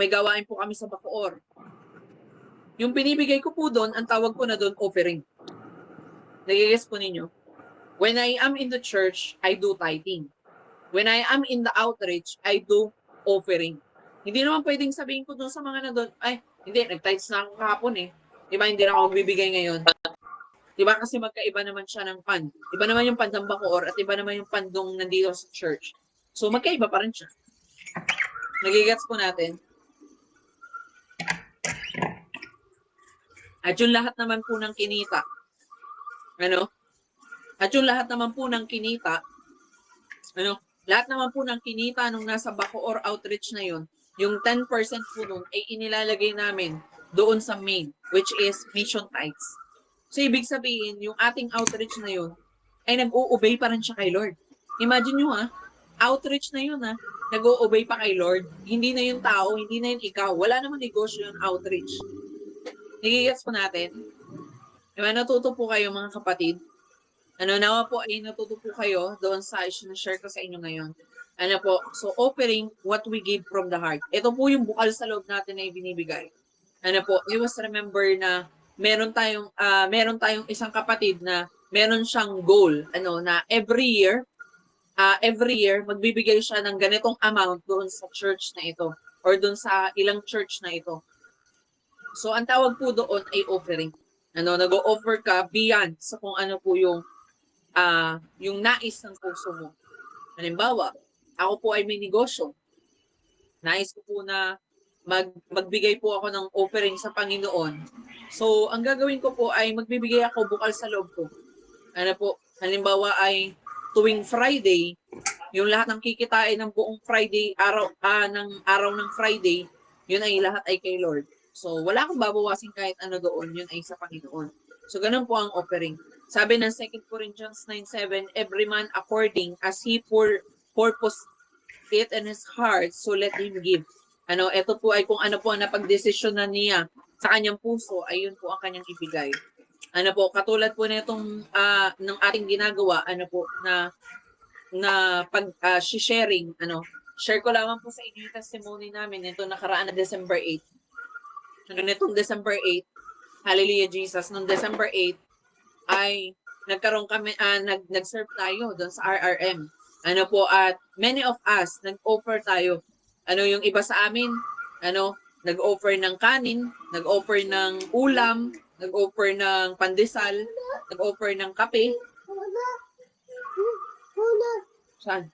may gawain po kami sa Bacoor. Yung binibigay ko po doon, ang tawag ko na doon, offering. Nagigets po ninyo? When I am in the church, I do tithing. When I am in the outreach, I do offering. Hindi naman pwedeng sabihin ko doon sa mga na doon, ay, hindi, nag-tithes na ako kahapon eh. Diba, hindi na ako bibigay ngayon. Diba, kasi magkaiba naman siya ng fund. Iba naman yung fund ng Bacoor at iba naman yung fund nung nandito sa church. So, magkaiba pa rin siya. Nagigets po natin. At yung lahat naman po ng kinita, At yung lahat naman po ng kinita, lahat naman po ng kinita nung nasa Bacoor outreach na yun, yung 10% po nun ay inilalagay namin doon sa main, which is mission tithes. So, ibig sabihin, yung ating outreach na yun, ay nag-o-obey pa rin siya kay Lord. Imagine nyo outreach na yun nag-o-obey pa kay Lord. Hindi na yung tao, hindi na yung ikaw. Wala naman negosyo yung outreach. Nagigets po natin? Diba, natuto po kayo mga kapatid? Nawa po ay natuto po kayo doon sa share ko sa inyo ngayon. So offering what we give from the heart. Ito po yung bukal sa loob natin na ibinibigay. I was remember na meron tayong isang kapatid na meron siyang goal, na every year magbibigay siya ng ganitong amount doon sa church na ito or doon sa ilang church na ito. So, ang tawag po doon ay offering. Nag-o-offer ka beyond sa kung ano po yung nais ng puso mo. Halimbawa, ako po ay may negosyo. Nais ko po na magbigay po ako ng offering sa Panginoon. So, ang gagawin ko po ay magbibigay ako bukal sa loob ko. Halimbawa ay tuwing Friday, yung lahat ng kikitain ng buong Friday, araw ng Friday, yun ay lahat ay kay Lord. So, wala akong babawasin kahit ano doon, yun ay sa Panginoon. So, ganun po ang offering. Sabi ng 2 Corinthians 9:7, every man according as he purpose it in his heart, so let him give. Ito po ay kung ano po ang napagdesisyonan niya sa kanyang puso, ayun po ang kanyang ibigay. Katulad po nitong ng ating ginagawa, na pag-sharing, share ko lamang po sa inyo yung testimony namin nito nakaraan na December 8. Nitong December 8, Hallelujah Jesus, noong December 8 ay nagkaroon kami, nag-serve tayo doon sa RRM. At many of us, nag-offer tayo. Yung iba sa amin, nag-offer ng kanin, nag-offer ng ulam, nag-offer ng pandesal, nag-offer ng kape. Saan?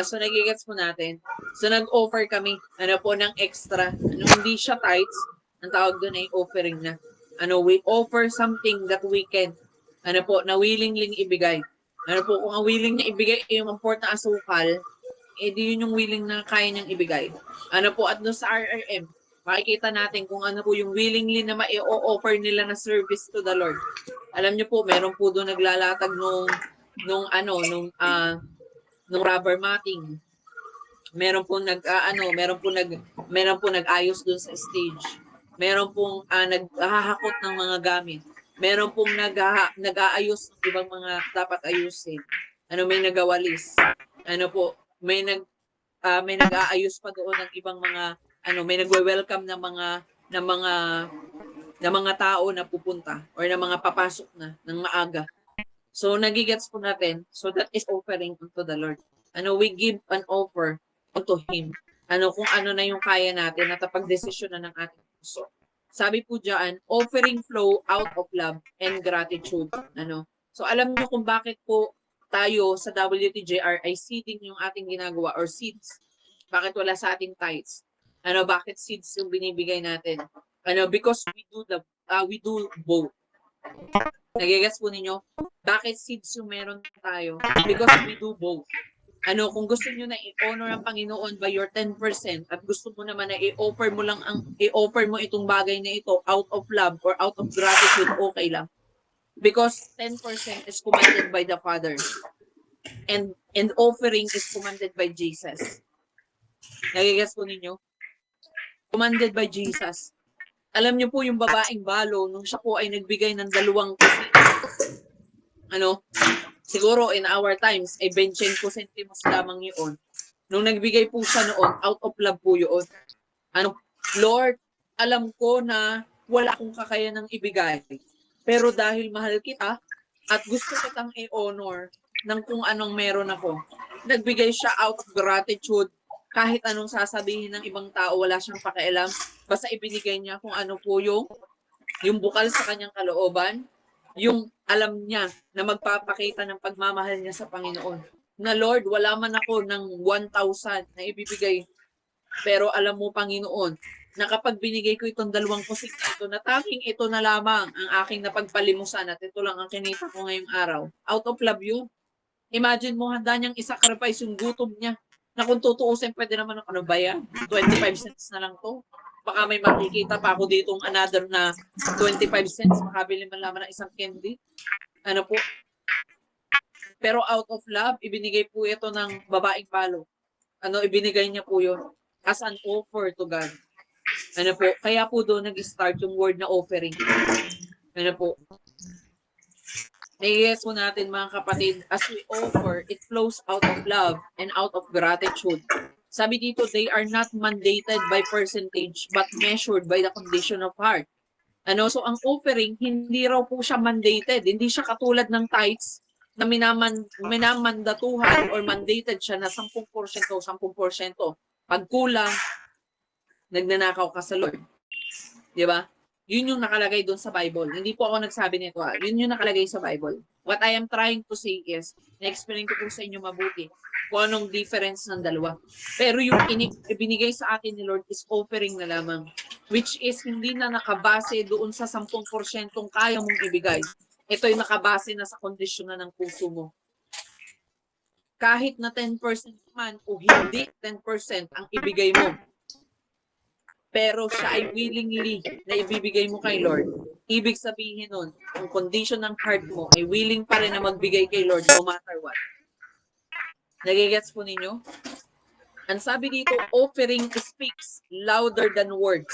So, nagigets po natin. So, nag-offer kami, ng extra. Hindi siya tithes. Ang tawag doon ay offering na. We offer something that we can, na willingly ibigay. Kung ang willing na ibigay yung import na asukal, di yun yung willing na kaya niyang ibigay. At doon sa RRM, makikita natin kung ano po yung willingly na ma-offer nila na service to the Lord. Alam niyo po, meron po doon naglalatag nung rubber matting. Meron po nag-ayos doon sa stage. Meron pong naghahakot ng mga gamit. Meron pong nag-aayos ng ibang mga dapat ayusin. May nagawalis. May nag-aayos pa doon ng ibang mga may nagwe-welcome ng mga tao na pupunta or ng mga papasok na ng maaga. So, nagigets po natin. So, that is offering unto the Lord. We give an offer unto Him. Kung ano na yung kaya natin at pag-desisyon na ng ating puso. Sabi po dyan, offering flow out of love and gratitude. So, alam nyo kung bakit po tayo sa WTJR ay seeding yung ating ginagawa or seeds. Bakit wala sa ating tithes? Bakit seeds yung binibigay natin? Because we do both. Nagigets po ninyo? Bakit seeds yung meron tayo? Because we do both. Kung gusto niyo na i-honor ang Panginoon by your 10% at gusto mo naman na i-offer mo itong bagay na ito out of love or out of gratitude, okay lang. Because 10% is commanded by the Father. And offering is commanded by Jesus. Nagigets po ninyo? Commanded by Jesus. Alam niyo po yung babaeng balo, nung siya po ay nagbigay ng 2 kasiya Ano, siguro in our times, ay 25 centimos lamang yun. Nung nagbigay po siya noon, out of love po yun. Ano, Lord, alam ko na wala akong kakayanang ibigay. Pero dahil mahal kita at gusto kitang i-honor ng kung anong meron ako, nagbigay siya out of gratitude. Kahit anong sasabihin ng ibang tao, wala siyang pakialam. Basta ibinigay niya kung ano po yung bukal sa kanyang kalooban, yung alam niya na magpapakita ng pagmamahal niya sa Panginoon. Na Lord, wala man ako ng 1,000 na ibibigay. Pero alam mo, Panginoon, na kapag binigay ko itong 2 ito, na tanging ito na lamang ang aking napagpalimusan at ito lang ang kinita ko ngayong araw. Out of love yun. Imagine mo, handa niyang isacrifice yung gutom niya. Na kung tutuusin, pwede naman ano ba yan? 25 cents na lang to. Baka may makikita pa ako ditong another na 25 cents. Makabili man lamang ng isang candy. Ano po? Pero out of love, ibinigay po ito ng babaeng palo. Ano, ibinigay niya po yun as an offer to God. Ano po? Kaya po doon nag-start yung word na offering. Ano po? Nai-guess po natin mga kapatid, as we offer, it flows out of love and out of gratitude. Sabi dito, they are not mandated by percentage but measured by the condition of heart. Ano, so ang offering, hindi raw po siya mandated. Hindi siya katulad ng tithes na minamandatuhan or mandated siya na 10%, 10%. Pag kulang, nagnanakaw ka sa Lord. Di ba? Yun yung nakalagay doon sa Bible. Hindi po ako nagsabi nito. Yun yung nakalagay sa Bible. What I am trying to say is, na-explain ko po sa inyo mabuti kung anong difference ng dalawa. Pero yung ibinigay sa atin ni Lord is offering na lamang. Which is hindi na nakabase doon sa 10% kaya mong ibigay. Ito'y nakabase na sa kondisyon na ng puso mo. Kahit na 10% man o hindi 10% ang ibigay mo, pero siya ay willingly na ibibigay mo kay Lord. Ibig sabihin nun, ang condition ng heart mo ay willing pa rin na magbigay kay Lord no matter what. Nagigets po ninyo? Ang sabi dito, offering speaks louder than words.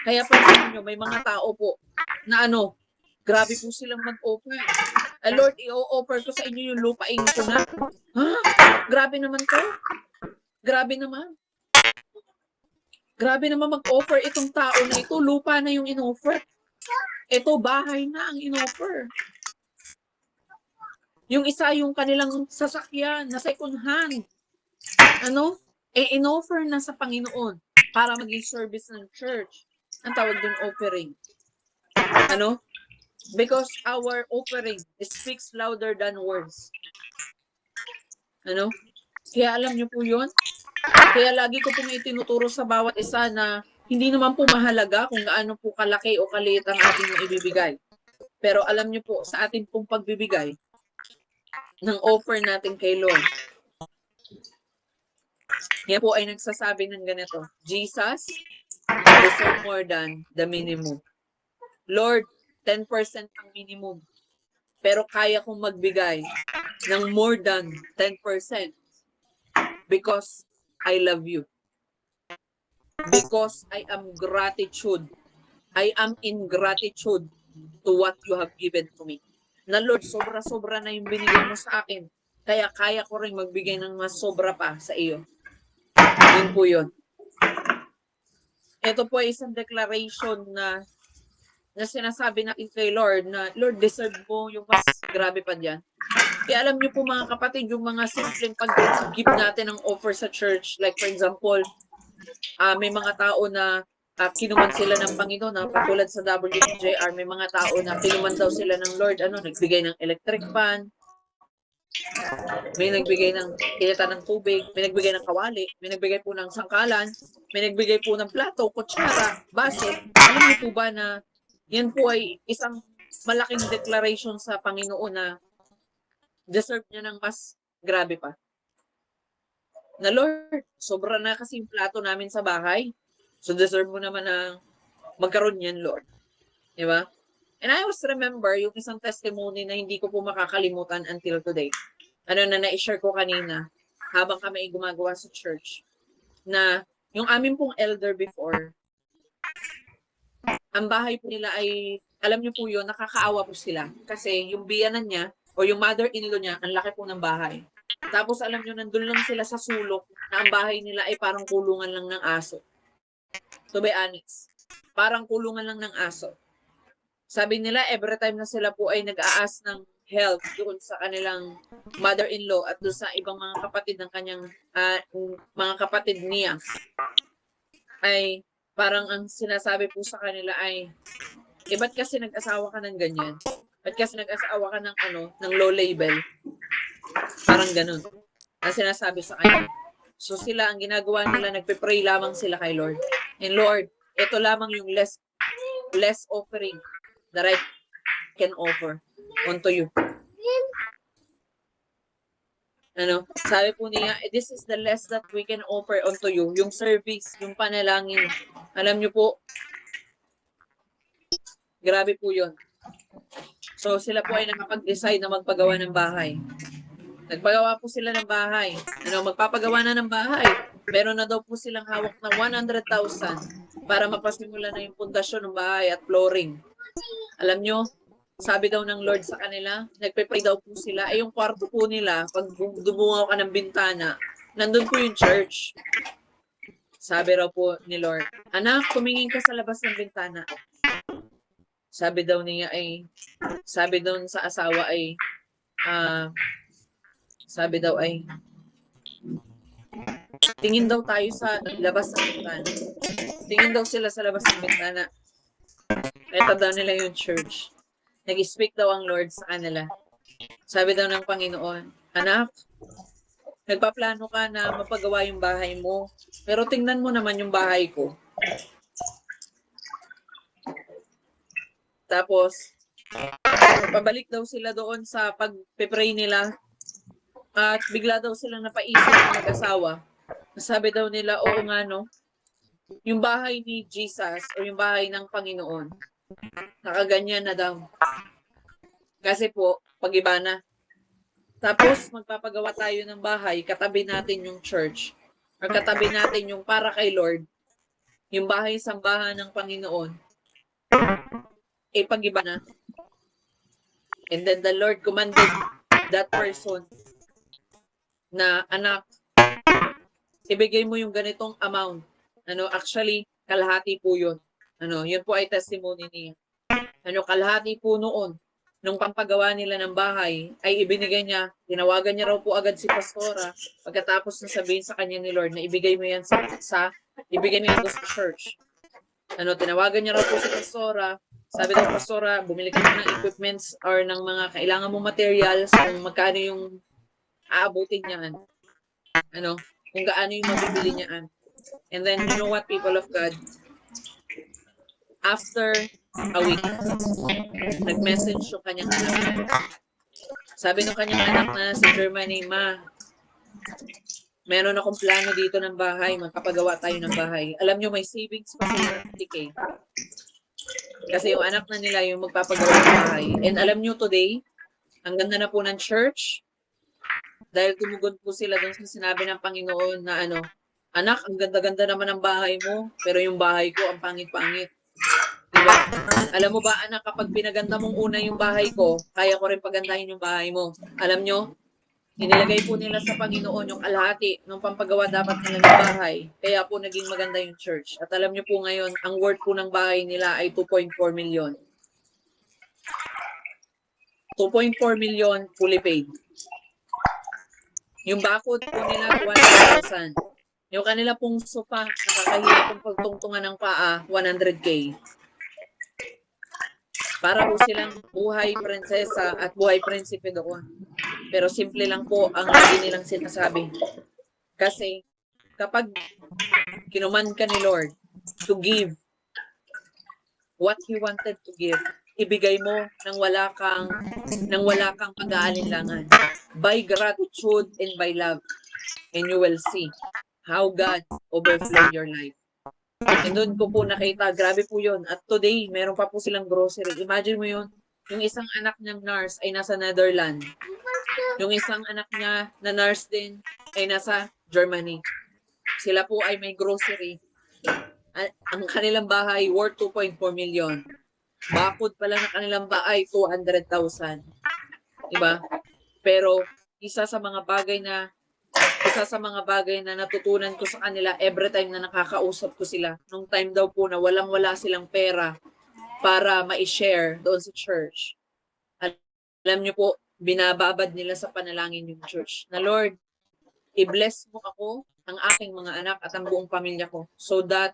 Kaya pansin nyo, may mga tao po na grabe po silang mag-offer. Lord, i-offer ko sa inyo yung lupain ko na. Ha? Grabe naman to. Grabe naman. Grabe naman mag-offer itong tao na ito. Lupa na yung in-offer. Ito, bahay na ang in-offer. Yung isa, yung kanilang sasakyan na second hand. In-offer na sa Panginoon para maging service ng church. Ang tawag dun offering. Because our offering speaks louder than words. Kaya alam niyo po yun? Kaya lagi ko pong itinuturo sa bawat isa na hindi naman po mahalaga kung gaano po kalaki o kaliit ang ating maibibigay. Pero alam niyo po, sa ating pong pagbibigay ng offer natin kay Lord, yan po ay nagsasabi ng ganito, Jesus, deserve more than the minimum. Lord, 10% ang minimum. Pero kaya kong magbigay ng more than 10% because I love you. Because I am gratitude. I am in gratitude to what you have given to me. Na Lord, sobra-sobra na yung binigay mo sa akin. Kaya ko rin magbigay ng mas sobra pa sa iyo. Yun po yun. Ito po ay isang declaration na sinasabi natin kay Lord na, Lord, deserve mo yung mas grabe pa dyan. Kaya alam niyo po mga kapatid, yung mga simpleng pag-give natin ng offer sa church, like for example, may mga tao na kinuman sila ng Panginoon, na katulad sa WJR, may mga tao na kinuman daw sila ng Lord, nagbigay ng electric fan, may nagbigay ng kilita ng tubig, may nagbigay ng kawali, may nagbigay po ng sangkalan, may nagbigay po ng plato, kutsara, base. Alam niyo po ba na yan po ay isang malaking declaration sa Panginoon na deserve niya ng mas grabe pa. Na Lord, sobra na kasi yung plato namin sa bahay. So deserve mo naman na magkaroon yan, Lord. Diba? And I always remember yung isang testimony na hindi ko po makakalimutan until today. Na na-share ko kanina habang kami gumagawa sa church. Na yung amin pong elder before, ang bahay po nila ay alam niyo po yun, nakakaawa po sila. Kasi yung biyanan niya, o yung mother-in-law niya, ang laki po ng bahay. Tapos alam niyo, nandun lang sila sa sulok na ang bahay nila ay parang kulungan lang ng aso. To be honest, parang kulungan lang ng aso. Sabi nila, every time na sila po ay nag-aas ng help doon sa kanilang mother-in-law at doon sa ibang mga kapatid ng kanyang mga kapatid niya, ay parang ang sinasabi po sa kanila ay, ba't kasi nag-asawa ka ng ganyan? Ba't kasi nag-asawa ka ng ng low label? Parang ganun. Ang sinasabi sa kanya. So sila, ang ginagawa nila, nagpe-pray lamang sila kay Lord. And Lord, ito lamang yung less offering that I can offer unto you. Sabi po niya, this is the less that we can offer unto you. Yung service, yung panalangin. Alam niyo po, grabe po yun. So sila po ay nakapag-decide na magpagawa ng bahay. Nagpagawa po sila ng bahay. Magpapagawa na ng bahay. Meron na daw po silang hawak ng 100,000 para mapasimula na yung pundasyon ng bahay at flooring. Alam nyo, sabi daw ng Lord sa kanila, nagpe-pray daw po sila. Ay yung kwarto po nila, pag dumungaw ka ng bintana, nandun po yung church. Sabi raw po ni Lord, anak, tumingin ka sa labas ng bintana. Sabi daw sa asawa ay, tingin daw tayo sa labas ng bintana. Tingin daw sila sa labas ng bintana. Ito daw nila yung church. Nag-speak daw ang Lord sa kanila. Sabi daw ng Panginoon, anak, nagpaplano ka na mapagawa yung bahay mo, pero tingnan mo naman yung bahay ko. Tapos, pabalik daw sila doon sa pag-pray nila at bigla daw silang napaisip ng mag-asawa. Sabi daw nila, oo nga no, yung bahay ni Jesus o yung bahay ng Panginoon, nakaganyan na daw. Kasi po, pag-iba na. Tapos, magpapagawa tayo ng bahay, katabi natin yung church, or katabi natin yung para kay Lord, yung bahay sambahan ng Panginoon, pag-iba na. And then the Lord commanded that person na, anak, ibigay mo yung ganitong amount. Actually, kalahati po yun. Yun po ay testimony niya. Kalahati po noon, nung pampagawa nila ng bahay, ay ibinigay niya, tinawagan niya raw po agad si Pastora, pagkatapos na sabihin sa kanya ni Lord na ibigay mo yan ibigay mo yan sa church. Tinawagan niya raw po si Pastora, sabi daw Pastora, bumili ka ng equipments or ng mga kailangan mong materials, kung magkano yung aabutin niyan. Kung gaano yung mabibili niyan. And then, you know what, people of God? After a week, nag-message yung kanyang anak. Sabi ng kanyang anak na sa Germany, ma, meron akong plano dito ng bahay, magpapagawa tayo ng bahay. Alam nyo, may savings pa sila 50K. Kasi yung anak na nila yung magpapagawa ng bahay. And alam nyo, today, ang ganda na po ng church, dahil tumugon po sila doon sa sinabi ng Panginoon na anak, ang ganda-ganda naman ng bahay mo, pero yung bahay ko, ang pangit-pangit. Diba? Alam mo ba, anak, kapag pinaganda mong una yung bahay ko, kaya ko rin pagandahin yung bahay mo. Alam nyo, inilagay po nila sa Panginoon yung kalahati ng pampagawa dapat nila ng bahay. Kaya po naging maganda yung church. At alam nyo po ngayon, ang worth po ng bahay nila ay 2.4 million. 2.4 million fully paid. Yung bakod po nila, 100,000. Yung kanila pong sofa, nakakahirap pong pagtungtungan ng paa, 100K. Para po silang buhay prinsesa at buhay prinsipe doon. Pero simple lang po ang lagi nilang sinasabi. Kasi kapag kinuman ka ni Lord to give what He wanted to give, ibigay mo nang wala kang pag-aalinlangan. By gratitude and by love. And you will see how God overflow your life. And doon ko po nakita, grabe po yun. At today, meron pa po silang grocery. Imagine mo yun, yung isang anak niyang nurse ay nasa Netherlands. Yung isang anak niya na nurse din ay nasa Germany. Sila po ay may grocery. Ang kanilang bahay worth 2.4 million. Bakod pala ng kanilang bahay, 200,000. Diba? Pero isa sa mga bagay na natutunan ko sa kanila every time na nakakausap ko sila, nung time daw po na walang-wala silang pera para ma-share doon sa church. Alam niyo po, binababad nila sa panalangin yung church na, Lord, i-bless mo ako, ang aking mga anak at ang buong pamilya ko so that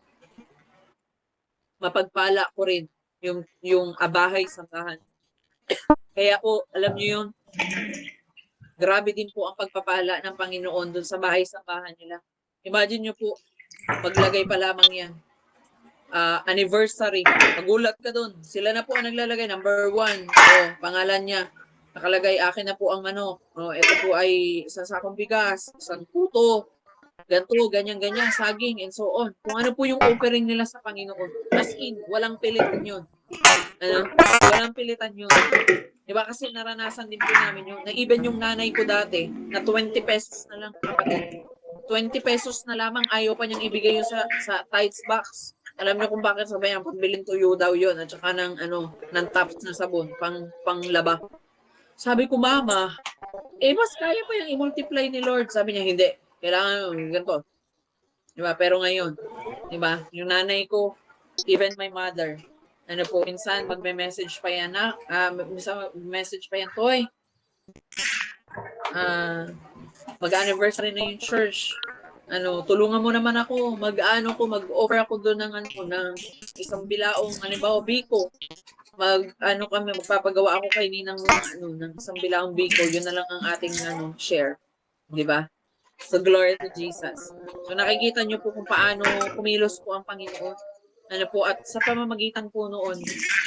mapagpala ko rin yung bahay-sambahan. Kaya po, alam niyo yun, grabe din po ang pagpapala ng Panginoon dun sa bahay-sambahan nila. Imagine niyo po, maglagay pa lamang yan. Anniversary, magulat ka dun. Sila na po ang naglalagay, number 1. Pangalan niya. Nakalagay, akin na po ang manok. Ito po ay isang sakong bigas, isang puto, ganito, ganyan, saging, and so on. Kung ano po yung offering nila sa Panginoon. As in, walang pilitan yun. Walang pilitan yun. Diba kasi naranasan din po namin yun. Na even yung nanay ko dati, na 20 pesos na lang, kapatid. 20 pesos na lamang, ayaw pa niyang ibigay yun sa tithes box. Alam niyo kung bakit sabayan, pagbiling tuyo daw yun, at saka ng tops na sabon, panglaba. Sabi ko, Mama, mas kaya pa yung i-multiply ni Lord. Sabi niya, hindi. Kailangan ganito. Diba? Pero ngayon, diba? Yung nanay ko, even my mother, minsan magme-message pa yan na, message pa yan, Toy, mag-anniversary na yung church. Tulungan mo naman ako, mag-offer ako doon ng isang bilaong, halimbawa, biko. Magpapagawa ako kay Ninang ng isang bilaong biko. Yun na lang ang ating share. Di ba? So, glory to Jesus. So, nakikita nyo po kung paano kumilos po ang Panginoon. At sa pamamagitan po noon,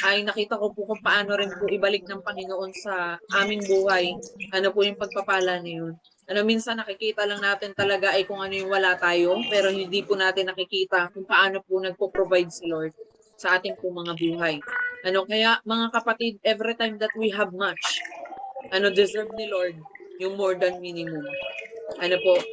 ay nakita ko po kung paano rin po ibalik ng Panginoon sa aming buhay. Po yung pagpapala na yun. Minsan nakikita lang natin talaga ay kung ano yung wala tayo, pero hindi po natin nakikita kung paano po nagpo-provide si Lord sa ating po mga buhay. Kaya mga kapatid, every time that we have much, deserve ni Lord yung more than minimum.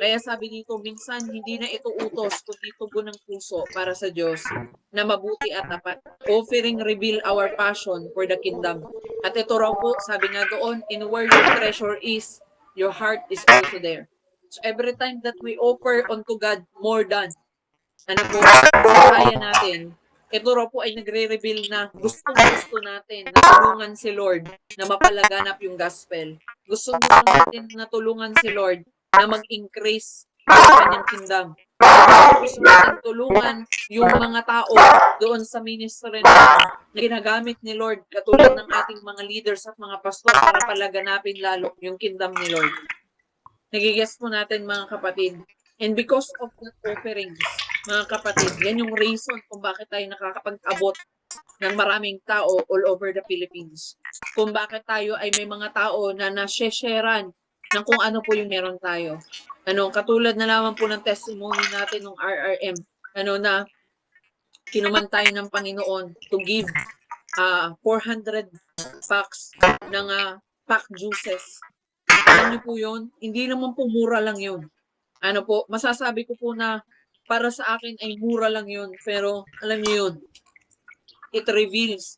Kaya sabi dito, minsan hindi na ito utos, kundi tugon ng puso para sa Diyos na mabuti at tapat. Offering reveal our passion for the kingdom. At ito raw po, sabi nga doon, in where your treasure is, your heart is also there. So every time that we offer unto God more than, kaya natin, ito raw po ay nagre-reveal na gusto natin na tulungan si Lord na mapalaganap yung gospel. Gusto natin na tulungan si Lord na mag-increase yung kanyang kingdom. Gusto natin tulungan yung mga tao doon sa ministry na ginagamit ni Lord, katulad ng ating mga leaders at mga pastor para palaganapin lalo yung kingdom ni Lord. Nagigets po natin mga kapatid. And because of that offerings, mga kapatid, yan yung reason kung bakit tayo nakakapag-abot ng maraming tao all over the Philippines. Kung bakit tayo ay may mga tao na nashe-sharean ng kung ano po yung meron tayo. Katulad na naman po ng testimony natin ng RRM, na kinuman tayo ng Panginoon to give 400 packs ng pack juices. Alam niyo po yun? Hindi naman po mura lang yun. Masasabi ko po na para sa akin ay mura lang yun. Pero alam niyo yun, it reveals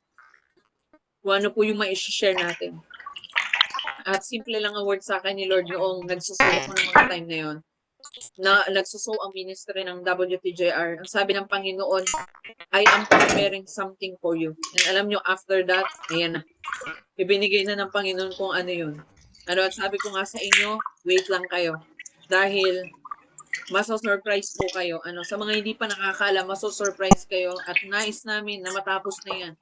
kung ano po yung ma-share natin. At simple lang ang word sa akin ni Lord noong nagsusuo ko ng mga time na yun. Na nagsusuo ang ministry ng WTJR. Ang sabi ng Panginoon, I am preparing something for you. And alam nyo, after that, ayan na. Ibinigay na ng Panginoon kung ano yun. At sabi ko nga sa inyo, wait lang kayo. Dahil maso-surprise po kayo. Sa mga hindi pa nakakala, maso-surprise kayo. At nais namin na matapos na yan.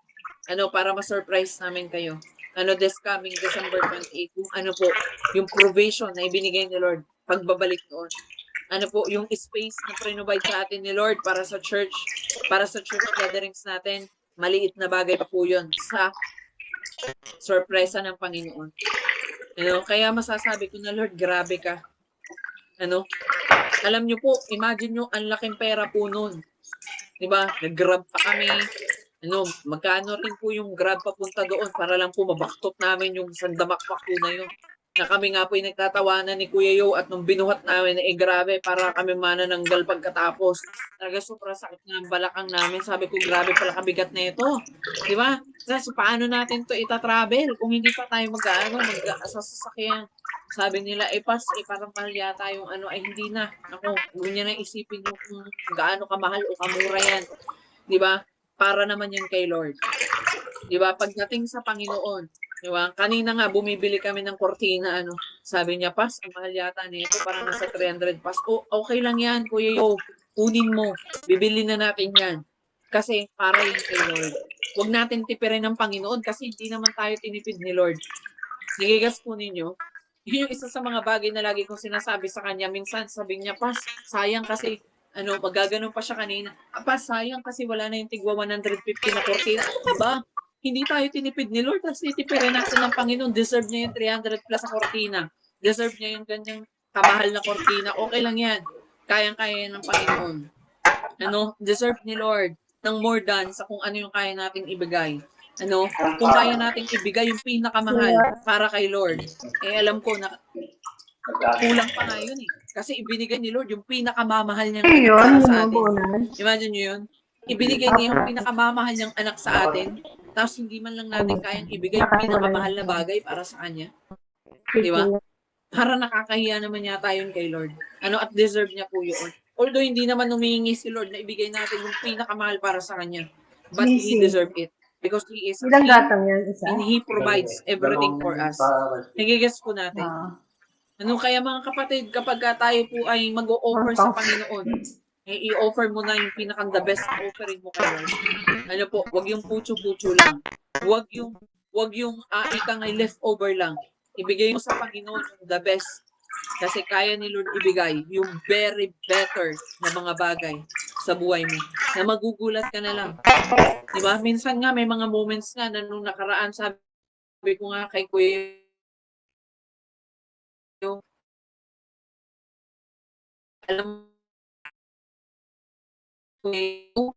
Para ma-surprise namin kayo. This coming December 28, kung po, yung provision na ibinigay ni Lord, pagbabalik noon. Yung space na provide sa atin ni Lord para sa church gatherings natin, maliit na bagay pa po yun sa sorpresa ng Panginoon. Kaya masasabi ko na, Lord, grabe ka. Alam nyo po, imagine nyo, ang laking pera po noon. Diba? Nag-grab pa kami. Magkano rin po yung grab papunta doon para lang po mabaktot namin yung sandamakpak po na yun. na kami nga po yung nagtatawanan ni Kuya Yo at nung binuhat namin, grabe, para kami manananggal pagkatapos. Talaga sobrang sakit nga ang balakang namin. Sabi ko, grabe pala kabigat na ito. Di ba? Kasi paano natin to ita-travel kung hindi pa tayo sa sasakyan. Sabi nila, pas, parang mahal yata yung ay hindi na. Ako, huwag niya na isipin yung kung gaano kamahal o kamura yan. Di ba? Para naman yan kay Lord. Di ba? Pagdating sa Panginoon, di ba? Kanina nga, bumibili kami ng kortina, sabi niya, pas, ang mahal yata nito, parang nasa 300 pas. Okay lang yan, Kuya Yo. Kunin mo. Bibili na natin yan. Kasi para yun kay Lord. Huwag natin tipirin ng Panginoon kasi hindi naman tayo tinipid ni Lord. Nagigas po ninyo. Yun yung isa sa mga bagay na lagi kong sinasabi sa kanya. Minsan sabi niya, pas, sayang kasi magaganon pa siya kanina. Pas, sayang kasi wala na yung tigwa 150 na kortina. Ano ba? Hindi tayo tinipid ni Lord. Tapos titipirin natin ng Panginoon. Deserve niya yung 300 plus sa kortina. Deserve niya yung ganyang kamahal na kortina. Okay lang yan. Kayang-kaya yan ng Panginoon. Deserve ni Lord ng more than sa kung ano yung kaya natin ibigay. Kung kaya natin ibigay yung pinakamahal para kay Lord, alam ko na kulang pa nga yun eh. Kasi ibinigay ni Lord yung pinakamamahal niyang anak para sa atin. Imagine nyo yun. Ibinigay niya yung pinakamamahal niyang anak sa atin, tapos hindi man lang natin kayang ibigay yung pinakamahal na bagay para sa kanya. Di ba? Para nakakahiya naman yata yun kay Lord. At deserve niya po yun. Although hindi naman humihingi si Lord na ibigay natin yung pinakamahal para sa kanya. But He deserve it. Because He is a King and He provides everything for us. Nagigets po natin. Kaya mga kapatid, kapag tayo po ay mag-o-offer sa Panginoon, i-offer mo na yung pinakang the best offering mo kay Lord. Wag yung pucho-pucho lang. Wag yung ikang ay leftover lang. Ibigay mo sa Panginoon yung the best. Kasi kaya ni Lord ibigay yung very better na mga bagay sa buhay mo. Na magugulat ka na lang. Diba? Minsan nga may mga moments nga na nung nakaraan sabi ko nga kay Kuya yung alam ko,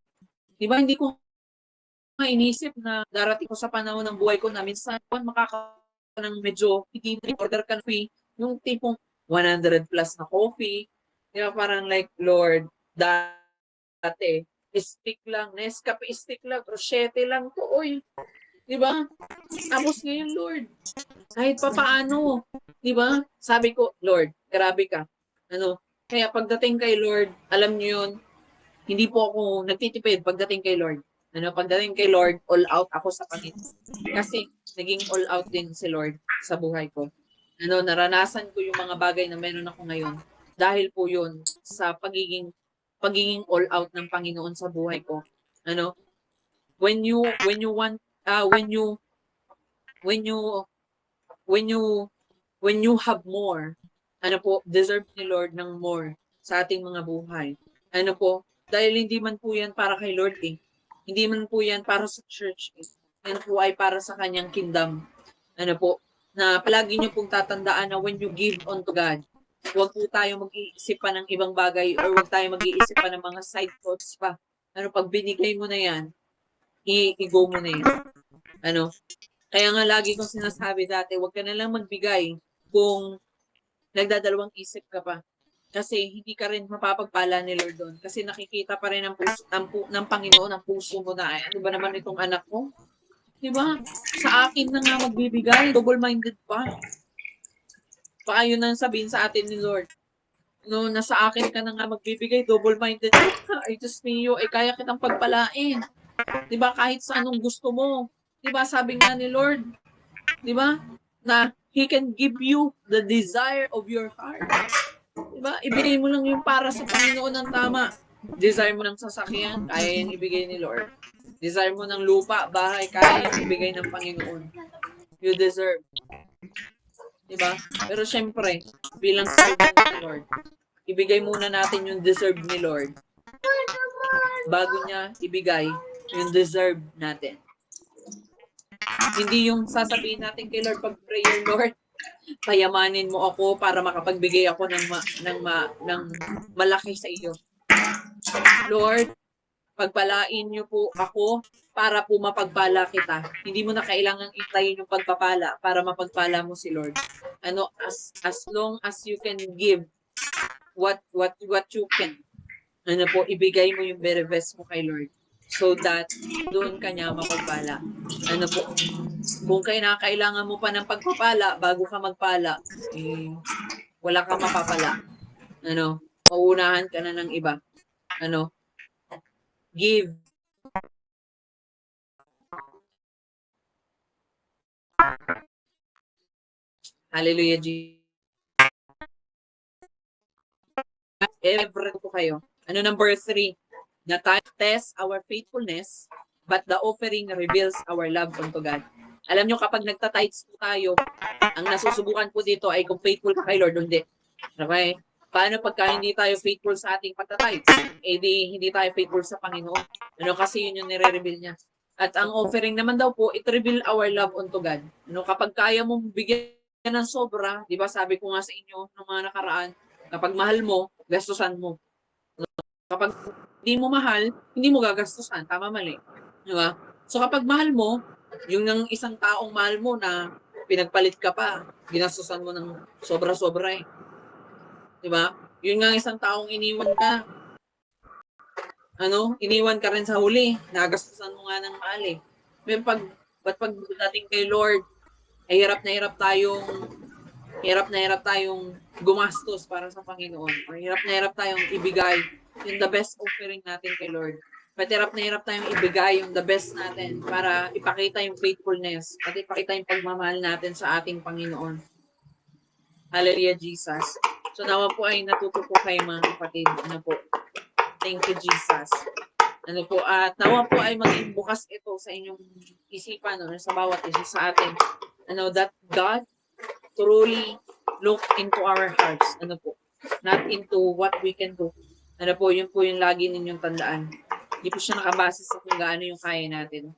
diba hindi ko inisip na darating ko sa panahon ng buhay ko na minsan ng medyo hindi order ka coffee, yung tipong 100 plus na coffee. Diba parang like, Lord, dati, stick lang, Nescafe stick lang, Rochete lang to, oy. Diba? Tapos ngayon, Lord, kahit pa paano, diba? Sabi ko, Lord, grabe ka. Kaya pagdating kay Lord, alam niyo yun, hindi po ako nagtitipid pagdating kay Lord. Pagdating kay Lord, all out ako sa Panginoon. Kasi naging all out din si Lord sa buhay ko. Naranasan ko yung mga bagay na meron ako ngayon dahil po yun sa pagiging all out ng Panginoon sa buhay ko. When you have more, deserve ni Lord ng more sa ating mga buhay. Dahil hindi man po yan para kay Lord eh. Hindi man po yan para sa church eh. Yan po ay para sa kanyang kingdom. Na palagi nyo pong tatandaan na when you give unto God, huwag po tayo mag-iisip pa ng ibang bagay or huwag tayo mag-iisip pa ng mga side thoughts pa. Pag binigay mo na yan, i-go mo na yan. Kaya nga lagi kong sinasabi dati, huwag ka na lang magbigay kung nagdadalawang isip ka pa. Kasi hindi ka rin mapapagpala ni Lord doon. Kasi nakikita pa rin ng Panginoon ang puso mo na, ano ba naman itong anak ko? Diba? Sa akin na nga magbibigay, double-minded pa. Baka yun ang sabihin sa atin ni Lord. Nasa akin ka na nga magbibigay, double-minded ka. Ay, Diyos mio, kaya kitang pagpalain. Diba? Kahit sa anong gusto mo. Diba? Sabi nga ni Lord, diba? Na He can give you the desire of your heart. Diba? Ibigay mo lang yung para sa Panginoon ng tama. Desire mo ng sasakyan, kaya yan ibigay ni Lord. Desire mo ng lupa, bahay, kaya yan ibigay ng Panginoon. You deserve. Diba? Pero syempre, bilang servant ni Lord, ibigay muna natin yung deserve ni Lord. Bago niya ibigay yung deserve natin. Hindi yung sasabihin natin kay Lord pag prayer, Lord, payamanin mo ako para makapagbigay ako ng malaki sa iyo. Lord, Pagpalain niyo po ako para po mapagpala kita. Hindi mo na kailangang intayin yung pagpapala para mapagpala mo si Lord. As long as you can give what you can, ibigay mo yung very best mo kay Lord so that doon ka niya mapagpala. Kung kailangan mo pa ng pagpapala bago ka magpala, wala kang mapapala. Mauunahan ka na ng iba. Give. Hallelujah, Jesus. Ever po kayo. Number 3. The time tests our faithfulness, but the offering reveals our love unto God. Alam nyo, kapag nagtatides po tayo, ang nasusubukan po dito ay kung faithful ka kay Lord o hindi. Okay? Paano pagka hindi tayo faithful sa ating pagtatides? Hindi tayo faithful sa Panginoon. Kasi yun yung nire-reveal niya. At ang offering naman daw po, it reveal our love unto God. Kapag kaya mong bigyan ng sobra, di ba sabi ko nga sa inyo ng mga nakaraan, kapag mahal mo, gastusan mo. Kapag hindi mo mahal, hindi mo gagastusan. Tama, mali. Di ba? So kapag mahal mo, yung ng isang taong mahal mo na pinagpalit ka pa, ginastusan mo ng sobra-sobra eh. Di ba? Yun nga isang taong iniwan ka. Iniwan ka rin sa huli. Nagastusan mo nga ng mahal eh. Ba't pag dating kay Lord, ay hirap na hirap tayong gumastos para sa Panginoon. Or hirap na hirap tayong ibigay yung the best offering natin kay Lord. But hirap na hirap tayong ibigay yung the best natin para ipakita yung faithfulness at ipakita yung pagmamahal natin sa ating Panginoon. Hallelujah, Jesus. So nawa po ay natuto po kayo mga kapatid. Thank you, Jesus. At nawa po ay maging bukas ito sa inyong isipan sa bawat isa sa atin. That God truly look into our hearts. Not into what we can do. Yun po yung lagi ninyong tandaan. Hindi po siya nakabase sa kung gaano yung kaya natin.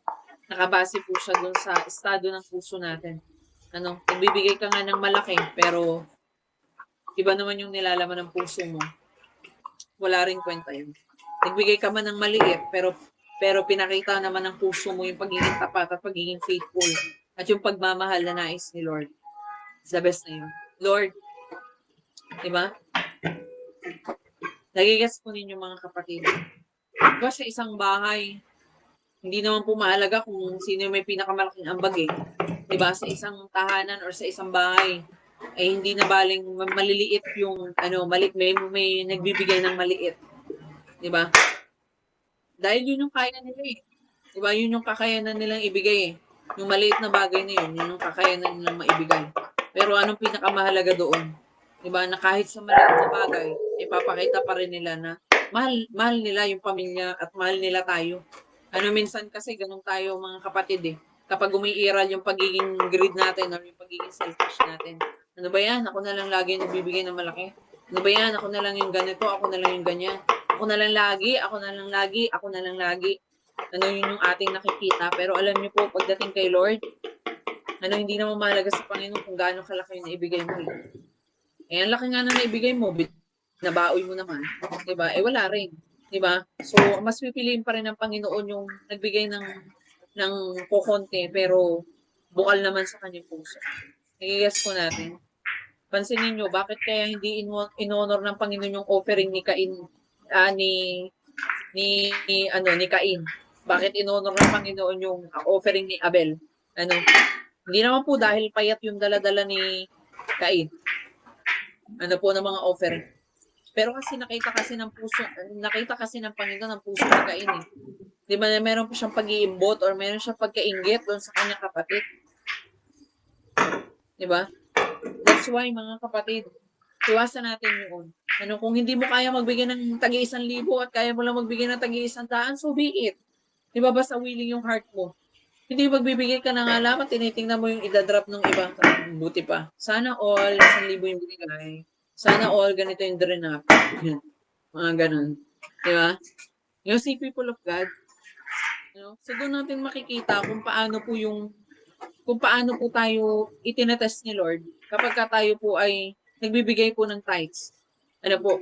Nakabase po siya dun sa estado ng puso natin. Nagbibigay ka nga ng malaki, pero iba naman yung nilalaman ng puso mo. Wala rin kwenta yun. Nagbigay ka man ng maliit, pero pinakita naman ng puso mo yung pagiging tapat at pagiging faithful at yung pagmamahal na nais ni Lord. The best na yun. Lord, diba? Nagigets po ninyo mga kapatid. Diba sa isang bahay, hindi naman po mahalaga kung sino may pinakamalaking ambag eh. Diba? Sa isang tahanan or sa isang bahay, ay hindi na baling maliliit yung may nagbibigay ng maliit. Diba? Dahil yun yung kaya nila eh. Diba? Yun yung kakayanan nilang ibigay eh. Yung maliit na bagay na yun yung kakayanan nilang maibigay. Pero anong pinakamahalaga doon? Diba? Na kahit sa maliit na bagay, ipapakita pa rin nila na mahal nila yung pamilya at mahal nila tayo. Minsan kasi ganun tayo mga kapatid eh. Kapag umiiral yung pagiging greed natin or yung pagiging selfish natin. Ano ba yan? Ako na lang lagi nagbibigay ng malaki. Ano ba yan? Ako na lang yung ganito, ako na lang yung ganyan. Ako na lang lagi, ako na lang lagi, ako na lang lagi. Yun yung ating nakikita. Pero alam niyo po, pagdating kay Lord, hindi naman mahalaga sa Panginoon kung gaano kalaki yung naibigay mo. Ang laki nga na naibigay mo, nabaoy mo naman. Diba? Wala rin. Diba? So, mas pipiliin pa rin ng Panginoon yung nagbigay ng kukonti, pero bukal naman sa kanyang puso. Nagigets po natin. Pansinin nyo, bakit kaya hindi in-honor ng Panginoon yung offering ni Cain, ni Cain? Bakit in-honor ng Panginoon yung offering ni Abel? Hindi naman po dahil payat yung dala-dala ni Cain. Ng mga offering. Pero kasi nakita kasi ng Panginoon ang puso ni Cain eh. Di ba meron po siyang pag-iimbot or meron siyang pagkainggit doon sa kanyang kapatid? Di ba? That's why mga kapatid, iwasan natin yun. Kung hindi mo kaya magbigay ng tagi-1,000 at kaya mo lang magbigay ng tagi-100, so be it. Di ba basta willing yung heart mo? Hindi magbibigay ka ng alamat, tinitingnan mo yung idadrop ng iba. Buti pa. Sana all, 1,000 yung binigay. Sana all, ganito yung drenap. Mga ganun. Di ba? You see, people of God, so doon natin makikita kung paano po tayo itinetest ni Lord kapag tayo po ay nagbibigay po ng tithes.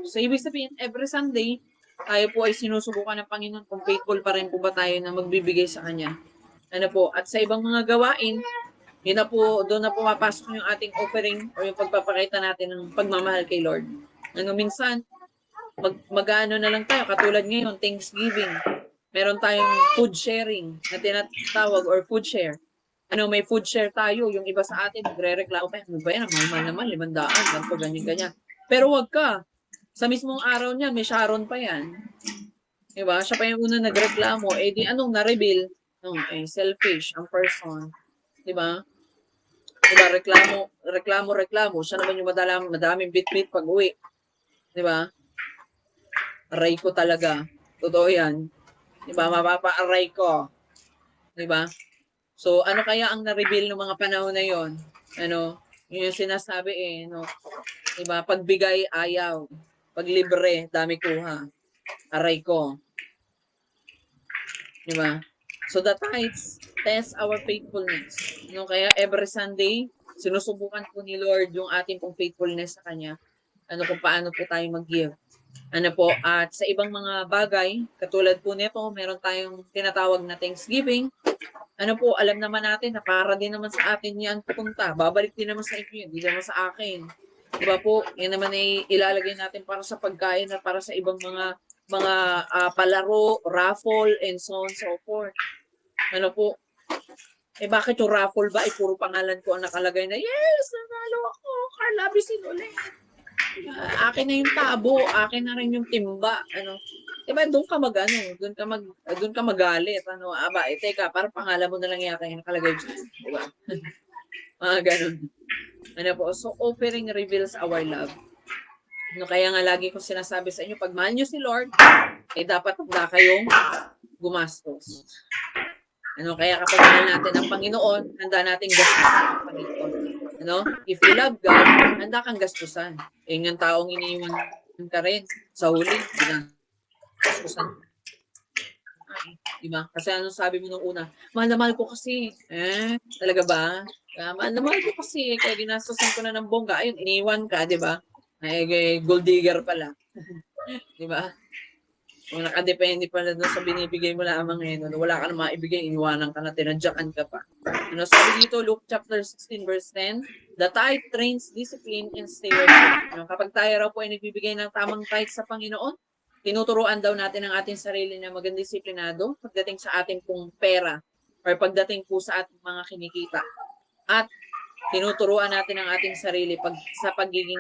So ibig sabihin, every Sunday, tayo po ay sinusubukan ng Panginoon kung faithful pa rin po ba tayo na magbibigay sa Kanya. Ano po, at sa ibang mga gawain, yun na po, doon na pumapasok yung ating offering o yung pagpapakita natin ng pagmamahal kay Lord. Minsan, mag-ano na lang tayo, katulad ngayon, Thanksgiving. Meron tayong food sharing na tinatawag or food share. May food share tayo, yung iba sa atin, magre-reklamo pa, ano ba yan, mahal naman, 500, ganito, ganyan. Pero wag ka. Sa mismong araw niya, may Sharon pa yan. Diba? Siya pa yung una nagreklamo. Di anong na-reveal? Selfish ang person. Diba? Diba? Reklamo. Siya naman yung madaming bit-bit pag uwi. Diba? Aray ko talaga. Totoo yan. Diba? Mapapa-aray ko. Diba? So, ano kaya ang na-reveal ng mga panahon na yon? Yung sinasabi diba? Pagbigay, ayaw. Paglibre, dami kuha. Aray ko. Diba? So, the tithes test our faithfulness. Kaya every Sunday, sinusubukan po ni Lord yung ating pong faithfulness sa Kanya. Kung paano po tayo mag-give. At sa ibang mga bagay, katulad po nito, meron tayong tinatawag na Thanksgiving. Alam naman natin na para din naman sa atin yan pupunta. Babalik din naman sa inyo, hindi naman sa akin. Diba po, yan naman ay ilalagay natin para sa pagkain at para sa ibang mga palaro, raffle, and so on and so forth. Bakit yung raffle ba ay puro pangalan ko ang nakalagay na, yes, nanalo ako, Carla Bisin ulit. Akin na yung tabo, akin na rin yung timba. Diba, doon ka magalit. Teka, parang pangalan mo na lang yata yung nakalagay dyan. Diba? Mga ganun. So offering reveals our love. Kaya nga lagi ko sinasabi sa inyo, pag mahal nyo si Lord, dapat handa kayong gumastos. Kaya kapag mahal natin ang Panginoon, handa nating gastusan ang Panginoon. If you love God, handa kang gastusan. Yung taong iniiwan ka rin sa huli, gastusan. Diba? Kasi sabi mo nung una, mahal na mahal ko kasi. Talaga ba? Mahal na mahal ko kasi. Kaya ginastusan ko na ng bongga. Ayun, iniwan ka, diba? Gold digger pala. Diba? Kung nakadepende pala doon sa binibigay mo lamang ngayon, wala ka na maibigay, iniwanan ka na, tinadyakan ka pa. Sabi dito, Luke chapter 16 verse 10, the tithe trains discipline and stewardship. Kapag tayo raw po ay nagbibigay ng tamang tithe sa Panginoon, tinuturuan daw natin ang ating sarili na maging disiplinado pagdating sa ating pong pera or pagdating po sa ating mga kinikita. At tinuturuan natin ang ating sarili sa pagiging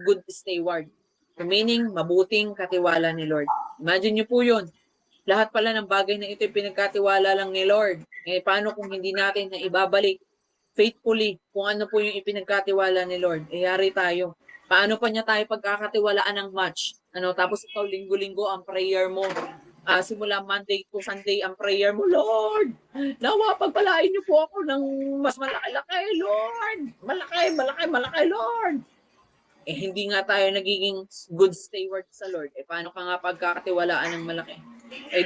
good steward. Meaning, mabuting katiwala ni Lord. Imagine nyo po yun. Lahat pala ng bagay na ito pinagkatiwala lang ni Lord. Paano kung hindi natin na ibabalik faithfully kung ano po yung ipinagkatiwala ni Lord? Yari tayo. Paano pa niya tayo pagkakatiwalaan ng much? Tapos ikaw linggo-linggo ang prayer mo. Simula Monday to Sunday ang prayer mo, Lord, nawa pagpalain niyo po ako ng mas malaki-laki, Lord. Malaki, Lord. Hindi nga tayo nagiging good steward sa Lord. Paano ka nga pagkakatiwalaan ng malaki?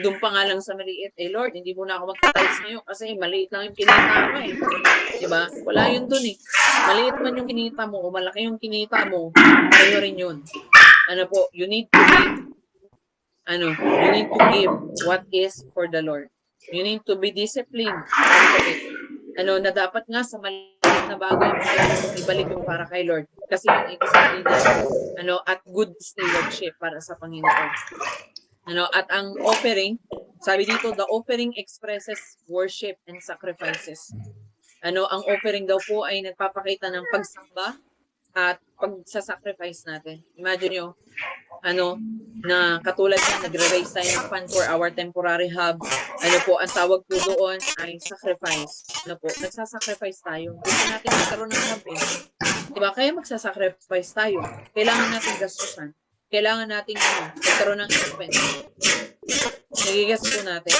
Doon pa nga lang sa maliit. Lord, hindi mo na ako magtatiles ngayon kasi maliit lang yung kinita mo Diba? Wala yun dun Maliit man yung kinita mo o malaki yung kinita mo, kayo rin yun. You need to give what is for the Lord. You need to be disciplined. Na dapat nga sa maliit na bagay ibalik mo para kay Lord. Kasi yun ay discipline at good stewardship para sa Panginoon. At ang offering, sabi dito, the offering expresses worship and sacrifices. Ang offering daw po ay nagpapakita ng pagsamba at pagsasacrifice natin. Imagine nyo, na katulad yan, nagre-raise tayo ng fund for our temporary hub. Ang tawag po doon ay sacrifice. Nagsasacrifice tayo. Gusto natin magkaroon ng hub Diba? Kaya magsasacrifice tayo. Kailangan natin gastusan. Kailangan natin magkaroon ng expense. Nagigas po natin.